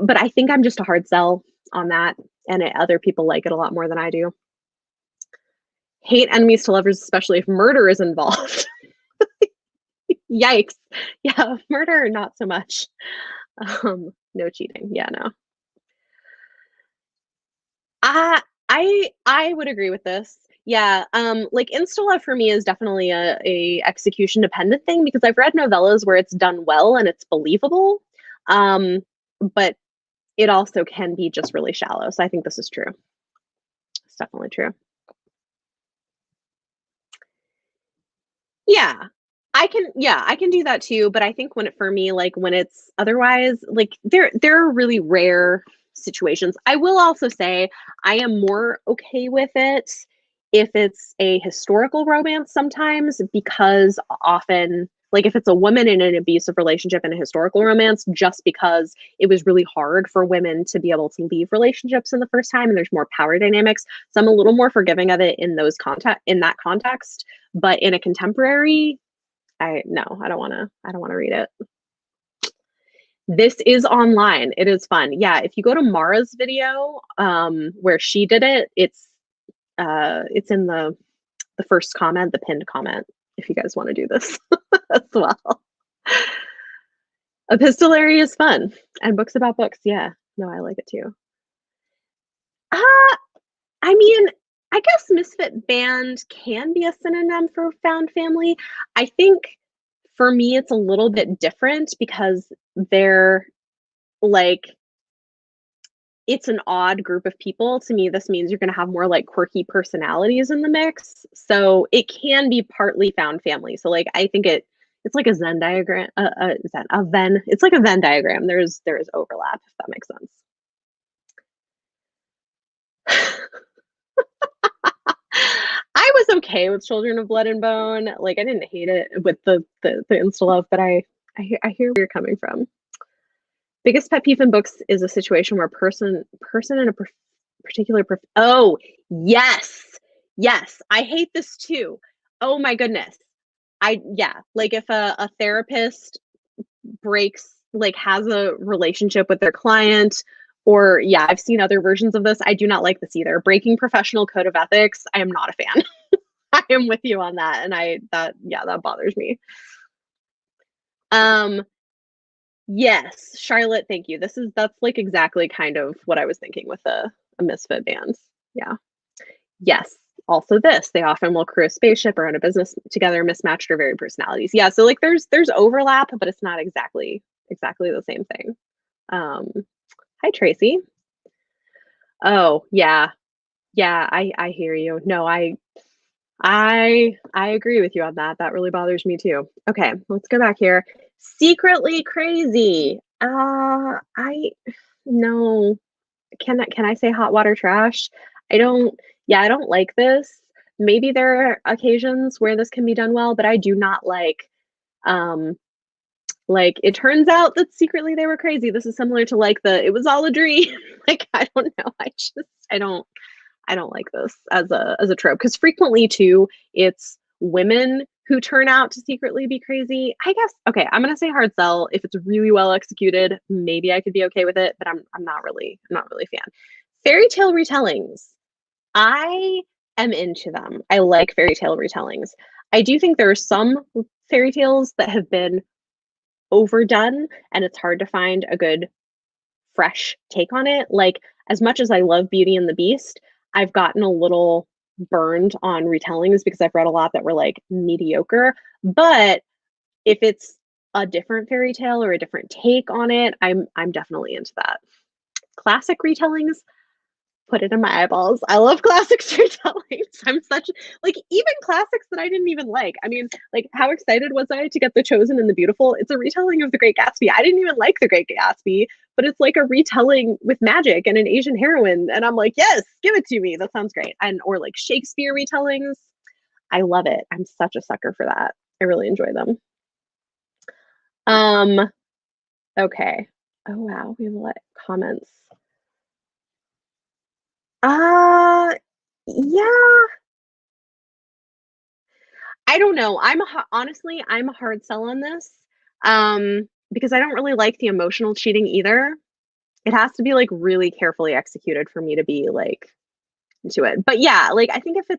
But I think I'm just a hard sell on that, and other people like it a lot more than I do. Hate enemies to lovers, especially if murder is involved. Yikes. Yeah, murder, not so much. No cheating. Yeah, no. I would agree with this. Yeah, like insta love for me is definitely a execution dependent thing because I've read novellas where it's done well and it's believable, but it also can be just really shallow. So I think this is true. It's definitely true. Yeah. I can do that too, but I think when it for me, like when it's otherwise, like there are really rare situations. I will also say I am more okay with it if it's a historical romance sometimes because often like if it's a woman in an abusive relationship in a historical romance, just because it was really hard for women to be able to leave relationships in the first time and there's more power dynamics. So I'm a little more forgiving of it in those context in that context. But in a contemporary, I don't wanna read it. This is online. It is fun. Yeah, if you go to Mara's video, where she did it, it's in the first comment, the pinned comment, if you guys want to do this as well. Epistolary is fun. And books about books, yeah. No, I like it too. Uh, I mean, I guess misfit band can be a synonym for found family. I think for me, it's a little bit different because they're like, it's an odd group of people. To me, this means you're going to have more like quirky personalities in the mix. So it can be partly found family. So like, I think it's like a Venn diagram. A Venn? It's like a Venn diagram. There is overlap, if that makes sense. I was okay with Children of Blood and Bone. Like I didn't hate it with the insta love, but I hear where you're coming from. Biggest pet peeve in books is a situation where person in a particular oh yes, yes, I hate this too. Oh my goodness. Yeah, like if a therapist breaks like has a relationship with their client or yeah, I've seen other versions of this. I do not like this either. Breaking professional code of ethics, I am not a fan. I am with you on that, and that bothers me. Um, yes, Charlotte, thank you. That's like exactly kind of what I was thinking with a misfit band. Yeah. Yes. Also this, they often will crew a spaceship or run a business together, mismatched or varied personalities. Yeah, so like there's overlap, but it's not exactly the same thing. Hi Tracy. Oh, yeah. Yeah, I hear you. No, I agree with you on that. That really bothers me too. Okay, let's go back here. Secretly crazy. I no. Can I say hot water trash? I don't yeah, I don't like this. Maybe there are occasions where this can be done well, but I do not like it turns out that secretly they were crazy. This is similar to like the it was all a dream. Like I don't know. I don't like this as a trope because frequently too, it's women who turn out to secretly be crazy. I guess okay, I'm gonna say hard sell. If it's really well executed, maybe I could be okay with it, but I'm not really a fan. Fairy tale retellings. I am into them. I like fairy tale retellings. I do think there are some fairy tales that have been overdone and it's hard to find a good fresh take on it. Like, as much as I love Beauty and the Beast, I've gotten a little burned on retellings because I've read a lot that were like mediocre. But if it's a different fairy tale or a different take on it, I'm definitely into that. Classic retellings, put it in my eyeballs. I love classic retellings. I'm such like even classics that I didn't even like. I mean, like how excited was I to get The Chosen and The Beautiful? It's a retelling of The Great Gatsby. I didn't even like The Great Gatsby, but it's like a retelling with magic and an Asian heroine, and I'm like, yes, give it to me. That sounds great. And or like Shakespeare retellings. I love it. I'm such a sucker for that. I really enjoy them. Um, okay. Oh wow, we have a lot of comments. Uh yeah, I don't know. Honestly, I'm a hard sell on this, because I don't really like the emotional cheating either. It has to be, like, really carefully executed for me to be, like, into it. But yeah, like, I think if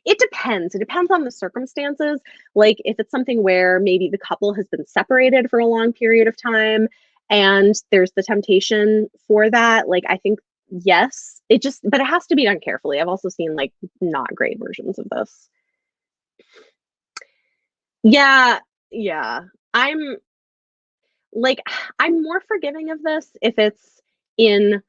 it depends. It depends on the circumstances. Like, if it's something where maybe the couple has been separated for a long period of time and there's the temptation for that, like, I think yes. But it has to be done carefully. I've also seen, like, not great versions of this. Yeah, yeah. I'm like I'm more forgiving of this if it's in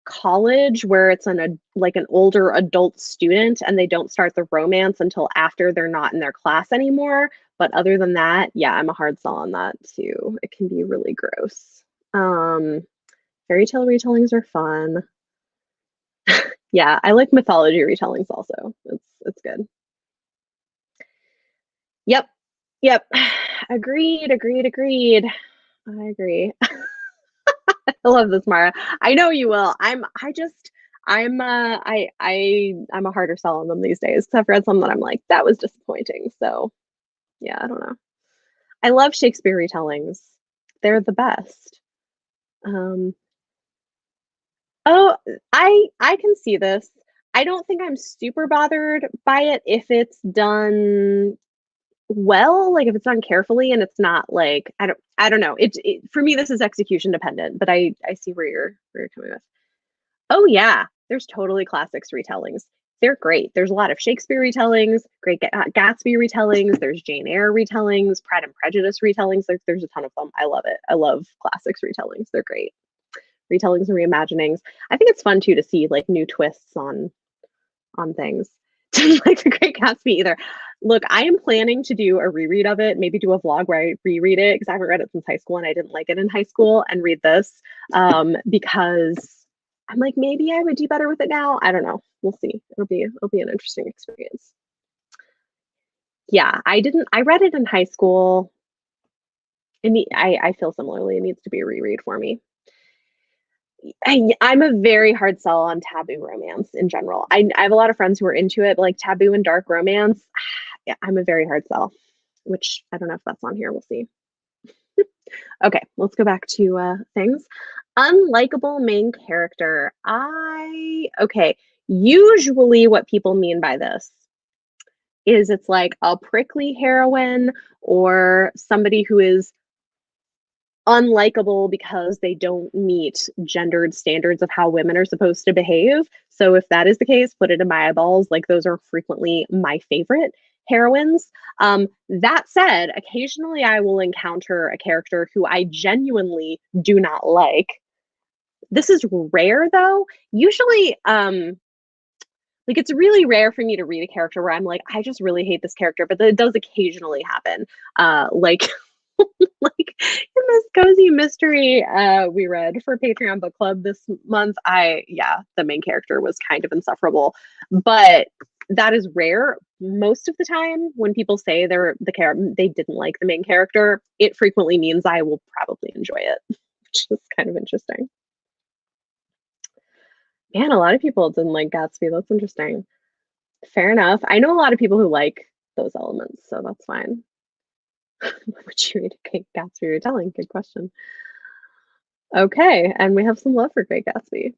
college where it's like an older adult student and they don't start the romance until after they're not in their class anymore. But other than that, yeah, I'm a hard sell on that too. It can be really gross. Um, Fairy tale retellings are fun. Yeah, I like mythology retellings also. It's good. Yep. Yep. Agreed. I agree. I love this, Mara. I know you will. I'm a harder sell on them these days. I've read some that I'm like, that was disappointing. So yeah, I don't know. I love Shakespeare retellings. They're the best. Um, oh, I can see this. I don't think I'm super bothered by it if it's done well, like if it's done carefully and it's not like I don't know. For me this is execution dependent, but I see where you're coming with. Oh yeah, there's totally classics retellings. They're great. There's a lot of Shakespeare retellings, great Gatsby retellings. There's Jane Eyre retellings, Pride and Prejudice retellings. There's a ton of them. I love it. I love classics retellings. They're great. Retellings and reimaginings. I think it's fun too to see like new twists on things. Like the Great Gatsby either. Look, I am planning to do a reread of it, maybe do a vlog where I reread it because I haven't read it since high school and I didn't like it in high school, and read this because I'm like, maybe I would do better with it now. I don't know. We'll see. It'll be an interesting experience. Yeah, I read it in high school. I feel similarly. It needs to be a reread for me. I'm a very hard sell on taboo romance in general. I have a lot of friends who are into it, but like taboo and dark romance, yeah, I'm a very hard sell, which I don't know if that's on here. We'll see. Okay, let's go back to things. Unlikable main character. Okay. Usually, what people mean by this is it's like a prickly heroine or somebody who is unlikable because they don't meet gendered standards of how women are supposed to behave. So if that is the case, put it in my eyeballs. Like those are frequently my favorite heroines. That said, occasionally I will encounter a character who I genuinely do not like. This is rare though. Usually, like it's really rare for me to read a character where I'm like, I just really hate this character, but it does occasionally happen. Like like in this cozy mystery we read for Patreon book club this month, the main character was kind of insufferable, but that is rare. Most of the time when people say they didn't like the main character, it frequently means I will probably enjoy it, which is kind of interesting. Man, a lot of people didn't like Gatsby. That's interesting. Fair enough. I know a lot of people who like those elements, so that's fine. Would you read a Great Gatsby retelling? Good question. Okay, and we have some love for Great Gatsby.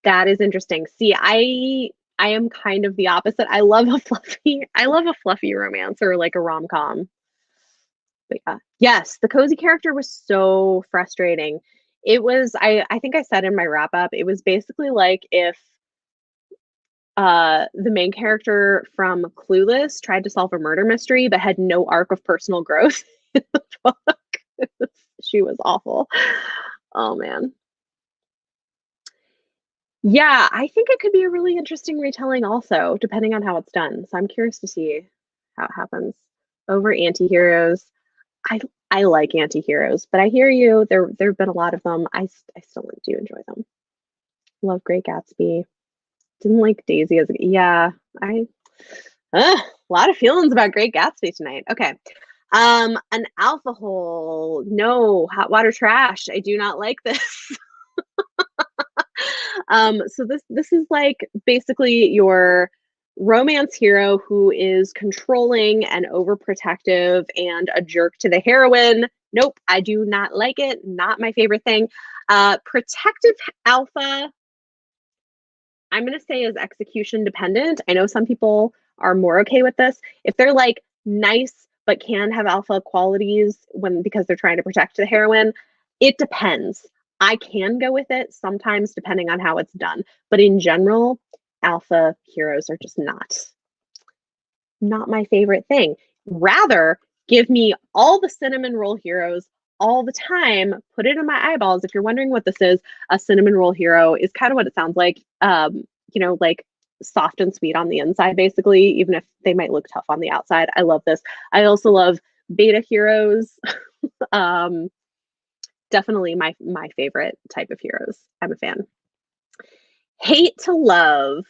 That is interesting. See, I am kind of the opposite. I love a fluffy romance or like a rom-com. But yeah. Yes, the cozy character was so frustrating. It was, I think I said in my wrap up, it was basically like if the main character from Clueless tried to solve a murder mystery but had no arc of personal growth in the book. She was awful. Oh man. Yeah, I think it could be a really interesting retelling also, depending on how it's done. So I'm curious to see how it happens. Over anti-heroes. I I like anti-heroes, but I hear you. There've been a lot of them. I still do enjoy them. Love Great Gatsby. Didn't like Daisy as yeah. I a lot of feelings about Great Gatsby tonight. Okay. An alpha hole. No, hot water trash. I do not like this. So this is like basically your romance hero who is controlling and overprotective and a jerk to the heroine. Nope, I do not like it. Not my favorite thing. Protective alpha, I'm gonna say is execution dependent. I know some people are more okay with this. If they're like nice but can have alpha qualities because they're trying to protect the heroine, it depends. I can go with it sometimes depending on how it's done. But in general, alpha heroes are just not my favorite thing. Rather, give me all the cinnamon roll heroes all the time, put it in my eyeballs. If you're wondering what this is, a cinnamon roll hero is kind of what it sounds like. Like soft and sweet on the inside, basically, even if they might look tough on the outside. I love this. I also love beta heroes. Definitely my favorite type of heroes. I'm a fan. Hate to love.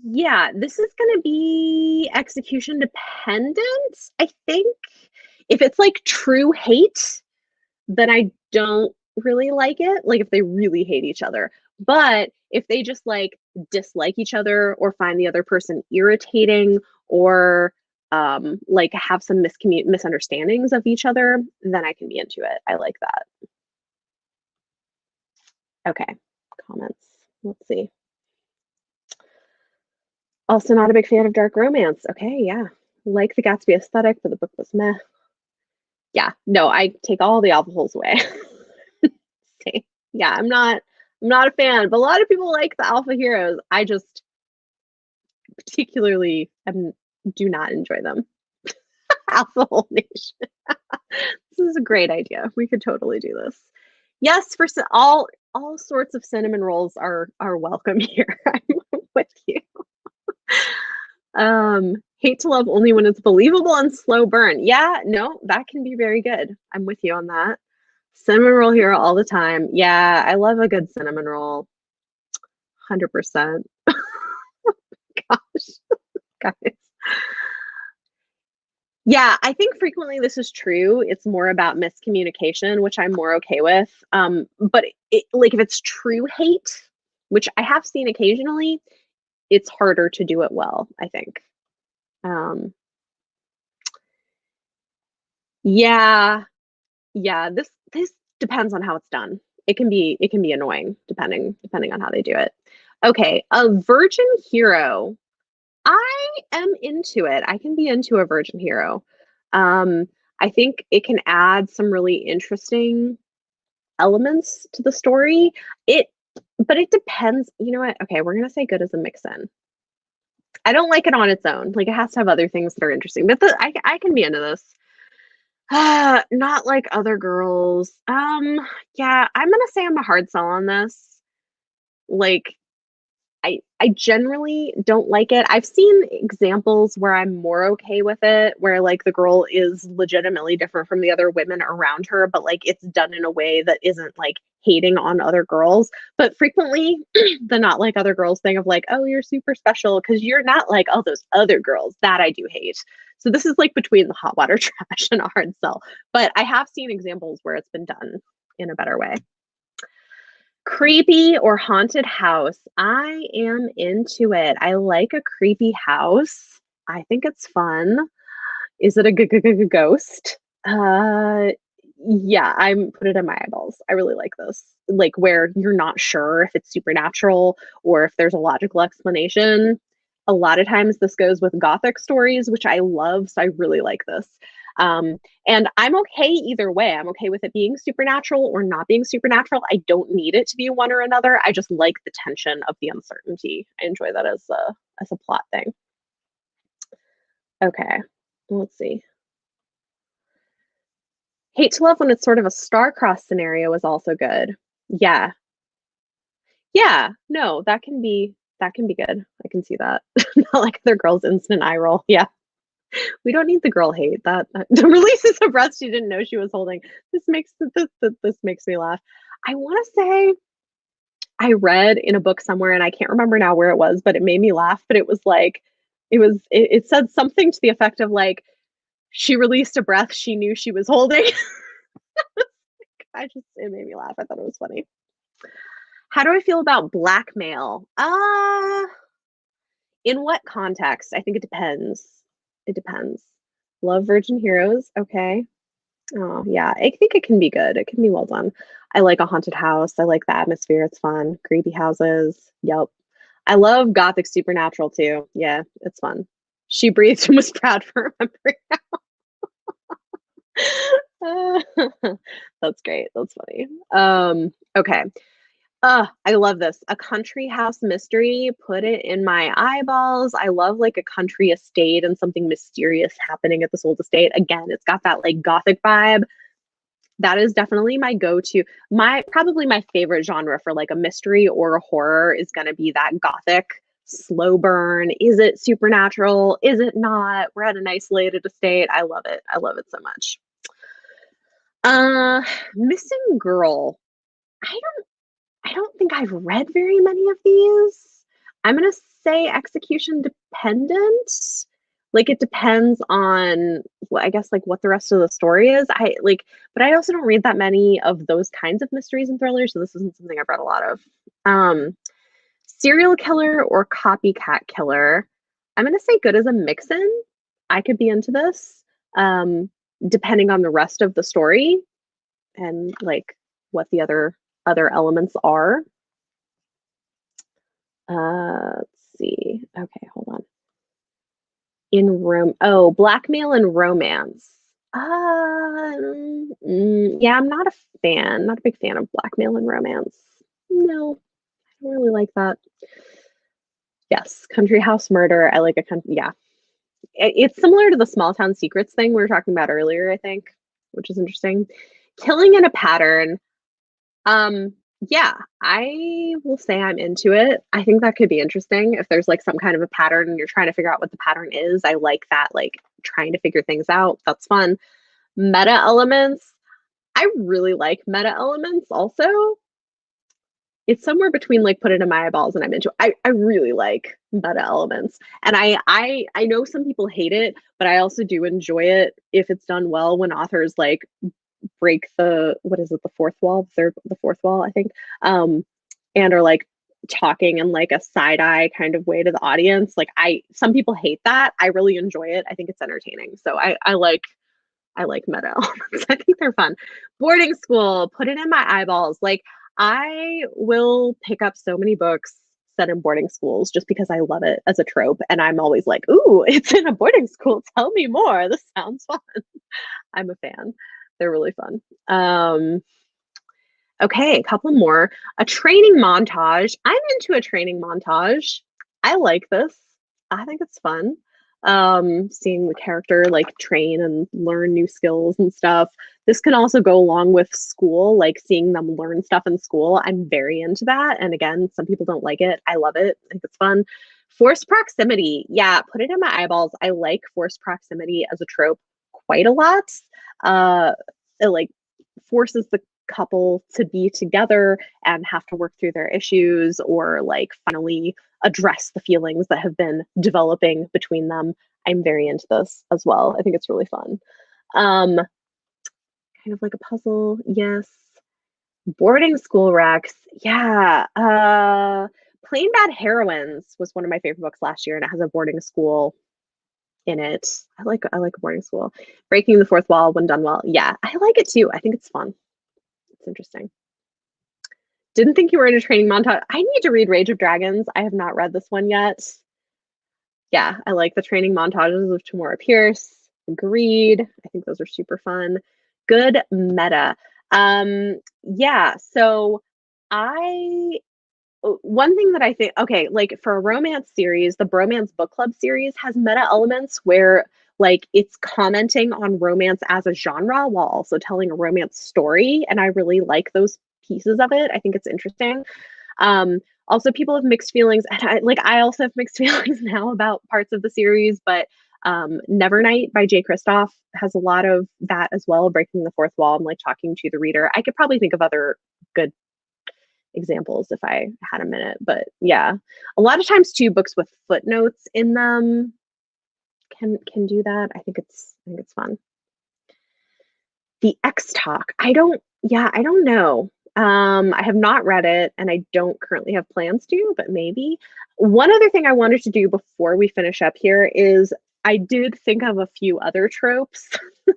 Yeah, this is gonna be execution dependent, I think. If it's like true hate, then I don't really like it, like if they really hate each other. But if they just like dislike each other or find the other person irritating or like have some misunderstandings of each other, then I can be into it. I like that. Okay, comments. Let's see. Also not a big fan of dark romance. Okay, yeah. Like the Gatsby aesthetic, but the book was meh. Yeah, no, I take all the alpha holes away. Yeah, I'm not a fan, but a lot of people like the alpha heroes. I just particularly do not enjoy them. Alpha hole nation. This is a great idea. We could totally do this. Yes, for all sorts of cinnamon rolls are welcome here. I'm with you. Hate to love only when it's believable and slow burn. Yeah, no, that can be very good. I'm with you on that. Cinnamon roll hero all the time. Yeah, I love a good cinnamon roll. 100%. Gosh, guys. Yeah, I think frequently this is true. It's more about miscommunication, which I'm more okay with. But like if it's true hate, which I have seen occasionally, it's harder to do it well, I think. Yeah, yeah, this depends on how it's done. It can be annoying depending on how they do it. Okay, a virgin hero. I am into it. I can be into a virgin hero. Um, I think it can add some really interesting elements to the story. It but it depends. You know what? Okay, we're gonna say good as a mix-in. I don't like it on its own. Like, it has to have other things that are interesting, but I can be into this. Not like other girls. Yeah, I'm gonna say I'm a hard sell on this. Like, I generally don't like it. I've seen examples where I'm more okay with it, where like the girl is legitimately different from the other women around her, but like it's done in a way that isn't like hating on other girls. But frequently, the not like other girls thing of like, oh, you're super special because you're not like all those other girls, that I do hate. So this is like between the hot water trash and a hard sell. But I have seen examples where it's been done in a better way. Creepy or haunted house. I am into it. I like a creepy house. I think it's fun. Is it a ghost? Yeah, I'm put it in my eyeballs. I really like this. Like where you're not sure if it's supernatural or if there's a logical explanation. A lot of times this goes with gothic stories, which I love, so I really like this. Um, and I'm okay either way. I'm okay with it being supernatural or not being supernatural. I don't need it to be one or another. I just like the tension of the uncertainty. I enjoy that as a plot thing. Okay, let's see. Hate to Love when it's sort of a star-crossed scenario is also good. Yeah. Yeah. No, that can be good. I can see that. Not like other girls instant eye roll. Yeah. We don't need the girl hate. That the releases of breath she didn't know she was holding. This makes me laugh. I want to say I read in a book somewhere and I can't remember now where it was, but it made me laugh. But it was like it said something to the effect of like she released a breath she knew she was holding. It made me laugh. I thought it was funny. How do I feel about blackmail? In what context? I think it depends. It depends. Love Virgin Heroes. Okay. Oh, yeah. I think it can be good. It can be well done. I like a haunted house. I like the atmosphere. It's fun. Creepy houses. Yep. I love gothic supernatural too. Yeah, it's fun. She breathed and was proud for remembering. That's great. That's funny. Okay. I love this. A country house mystery. Put it in my eyeballs. I love like a country estate and something mysterious happening at this old estate. Again, it's got that like gothic vibe. That is definitely my go-to. Probably my favorite genre for like a mystery or a horror is gonna be that gothic slow burn. Is it supernatural? Is it not? We're at an isolated estate. I love it. I love it so much. Missing Girl. I I don't think I've read very many of these. I'm gonna say execution dependent. Like it depends on I guess like what the rest of the story is. But I also don't read that many of those kinds of mysteries and thrillers, so this isn't something I've read a lot of. Um, Serial killer or copycat killer. I'm gonna say good as a mix-in. I could be into this. Um, Depending on the rest of the story and like what the other elements are. Let's see. Okay, hold on. Blackmail and romance. Yeah, I'm not a fan. Not a big fan of blackmail and romance. No, I don't really like that. Yes, country house murder. I like a country. Yeah, it's similar to the small town secrets thing we were talking about earlier. I think, which is interesting. Killing in a pattern. Um, yeah, I will say I'm into it. I think that could be interesting if there's like some kind of a pattern and you're trying to figure out what the pattern is. I like that, like trying to figure things out. That's fun. Meta elements. I really like meta elements also. It's somewhere between like put it in my eyeballs and I'm into it. I really like meta elements. And I know some people hate it, but I also do enjoy it if it's done well when authors like break the what is it, the fourth wall, I think. And are like talking in like a side eye kind of way to the audience. Like some people hate that. I really enjoy it. I think it's entertaining. So I like meta elements. I think they're fun. Boarding school, put it in my eyeballs. Like I will pick up so many books set in boarding schools just because I love it as a trope. And I'm always like, ooh, it's in a boarding school. Tell me more. This sounds fun. I'm a fan. They're really fun. Okay, a couple more. A training montage. I'm into a training montage. I like this. I think it's fun. Seeing the character like train and learn new skills and stuff. This can also go along with school, like seeing them learn stuff in school. I'm very into that. And again, some people don't like it. I love it. I think it's fun. Forced proximity. Yeah, put it in my eyeballs. I like forced proximity as a trope quite a lot. It like forces the couple to be together and have to work through their issues or like finally address the feelings that have been developing between them. I'm very into this as well. I think it's really fun. Kind of like a puzzle, yes. Boarding school Rex, yeah. Plain Bad Heroines was one of my favorite books last year, and it has a boarding school in it. I like a boarding school. Breaking the Fourth Wall when done well. Yeah, I like it too. I think it's fun. It's interesting. Didn't think you were in a training montage. I need to read Rage of Dragons. I have not read this one yet. Yeah, I like the training montages of Tamora Pierce. Agreed. I think those are super fun. Good meta. Yeah, so I one thing that I think, okay, like for a romance series, the Bromance Book Club series has meta elements where like it's commenting on romance as a genre while also telling a romance story. And I really like those pieces of it. I think it's interesting. Also, people have mixed feelings. And I also have mixed feelings now about parts of the series, but Nevernight by Jay Kristoff has a lot of that as well, breaking the fourth wall and like talking to the reader. I could probably think of other good examples if I had a minute, but yeah, a lot of times too, books with footnotes in them can do that. I think it's fun. The X Talk. I don't know. I have not read it and I don't currently have plans to, but maybe. One other thing I wanted to do before we finish up here is I did think of a few other tropes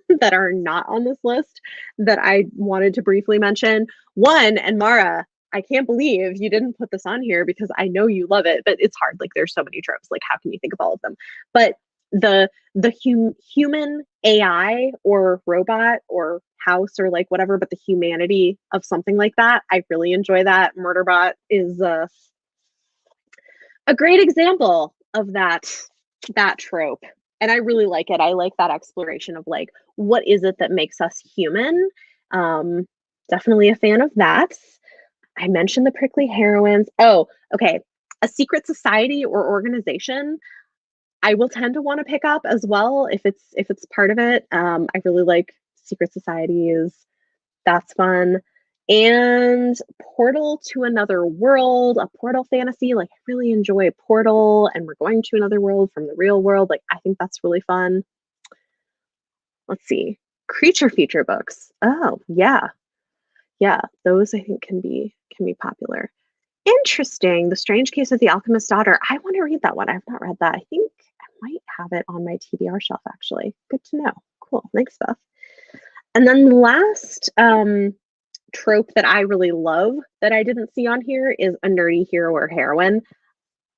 that are not on this list that I wanted to briefly mention. One, and Mara, I can't believe you didn't put this on here because I know you love it, but it's hard. Like there's so many tropes. Like how can you think of all of them? But the human AI or robot or house or like whatever, but the humanity of something like that, I really enjoy that. Murderbot is a great example of that trope, and I really like it. I like that exploration of like what is it that makes us human. Definitely a fan of that. I mentioned the prickly heroines. Oh, okay. A secret society or organization I will tend to want to pick up as well if it's part of it. I really like secret societies. That's fun. And Portal to Another World, a portal fantasy. Like I really enjoy Portal and we're going to another world from the real world. Like I think that's really fun. Let's see. Creature feature books. Oh, yeah. Yeah, those I think can be popular. Interesting. The Strange Case of the Alchemist's Daughter. I want to read that one. I have not read that. I think I might have it on my TBR shelf, actually. Good to know. Cool. Thanks, Beth. And then the last trope that I really love that I didn't see on here is a nerdy hero or heroine.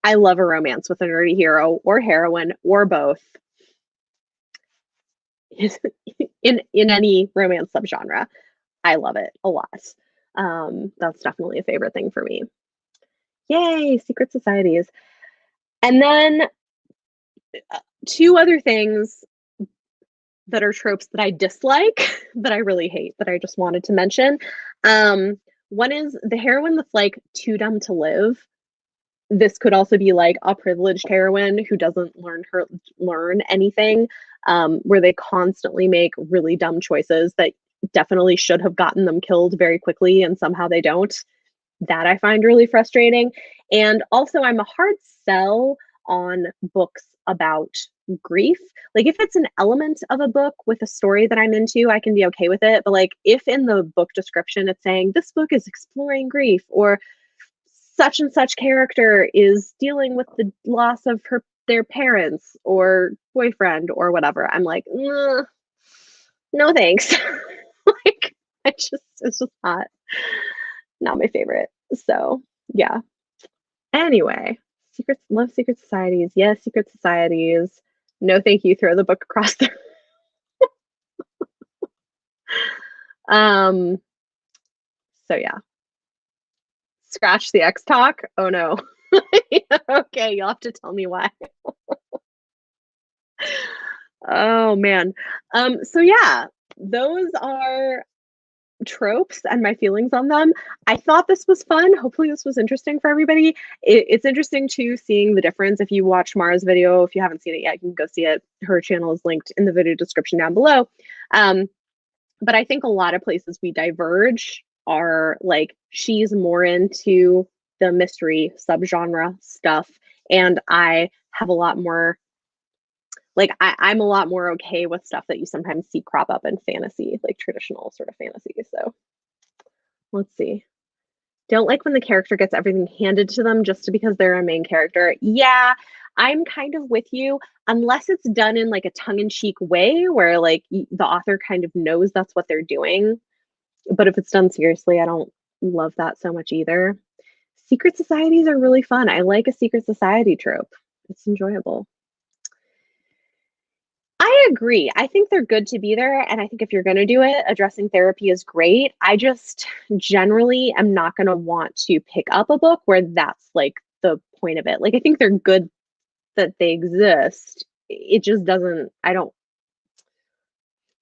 I love a romance with a nerdy hero or heroine or both in any romance subgenre. I love it a lot. That's definitely a favorite thing for me. Yay, secret societies. And then two other things that are tropes that I dislike, that I really hate, that I just wanted to mention. One is the heroine that's like too dumb to live. This could also be like a privileged heroine who doesn't learn anything, where they constantly make really dumb choices that definitely should have gotten them killed very quickly and somehow they don't. That I find really frustrating. And also I'm a hard sell on books about grief. Like if it's an element of a book with a story that I'm into, I can be okay with it. But like if in the book description it's saying this book is exploring grief or such and such character is dealing with the loss of their parents or boyfriend or whatever, I'm like, no thanks. Like it's just not my favorite. So yeah. Anyway, love secret societies. Yes, secret societies. No, thank you. Throw the book across the Um, so yeah, scratch the X talk. Oh no. Okay, you'll have to tell me why. Oh man. So yeah, those are tropes and my feelings on them. I thought this was fun. Hopefully this was interesting for everybody. It's interesting too seeing the difference. If you watch Mara's video, if you haven't seen it yet, you can go see it. Her channel is linked in the video description down below. But I think a lot of places we diverge are like she's more into the mystery subgenre stuff, and I have a lot more like I'm a lot more okay with stuff that you sometimes see crop up in fantasy, like traditional sort of fantasy. So let's see. Don't like when the character gets everything handed to them just because they're a main character. Yeah, I'm kind of with you, unless it's done in like a tongue-in-cheek way where like the author kind of knows that's what they're doing. But if it's done seriously, I don't love that so much either. Secret societies are really fun. I like a secret society trope. It's enjoyable. I agree. I think they're good to be there. And I think if you're going to do it, addressing therapy is great. I just generally am not going to want to pick up a book where that's like the point of it. Like, I think they're good that they exist. It just doesn't,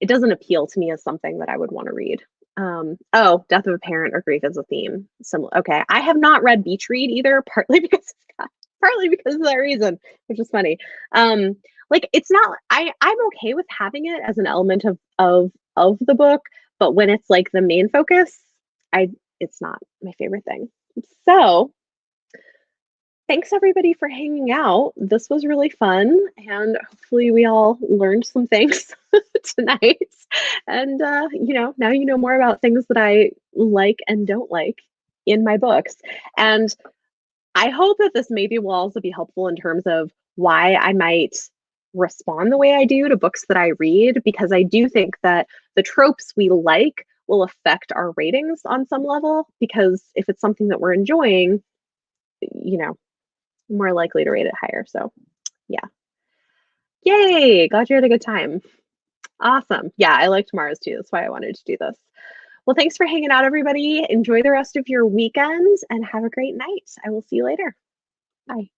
it doesn't appeal to me as something that I would want to read. Oh, death of a parent or grief is a theme. Okay. I have not read Beach Read either, partly because of that reason, which is funny. Like it's not I'm okay with having it as an element of the book, but when it's like the main focus, it's not my favorite thing. So thanks everybody for hanging out. This was really fun, and hopefully we all learned some things tonight. And now you know more about things that I like and don't like in my books. And I hope that this maybe will also be helpful in terms of why I might respond the way I do to books that I read, because I do think that the tropes we like will affect our ratings on some level, because if it's something that we're enjoying, more likely to rate it higher. So yeah. Yay, glad you had a good time. Awesome. Yeah, I liked Mars too. That's why I wanted to do this. Well, thanks for hanging out, everybody. Enjoy the rest of your weekend and have a great night. I will see you later. Bye.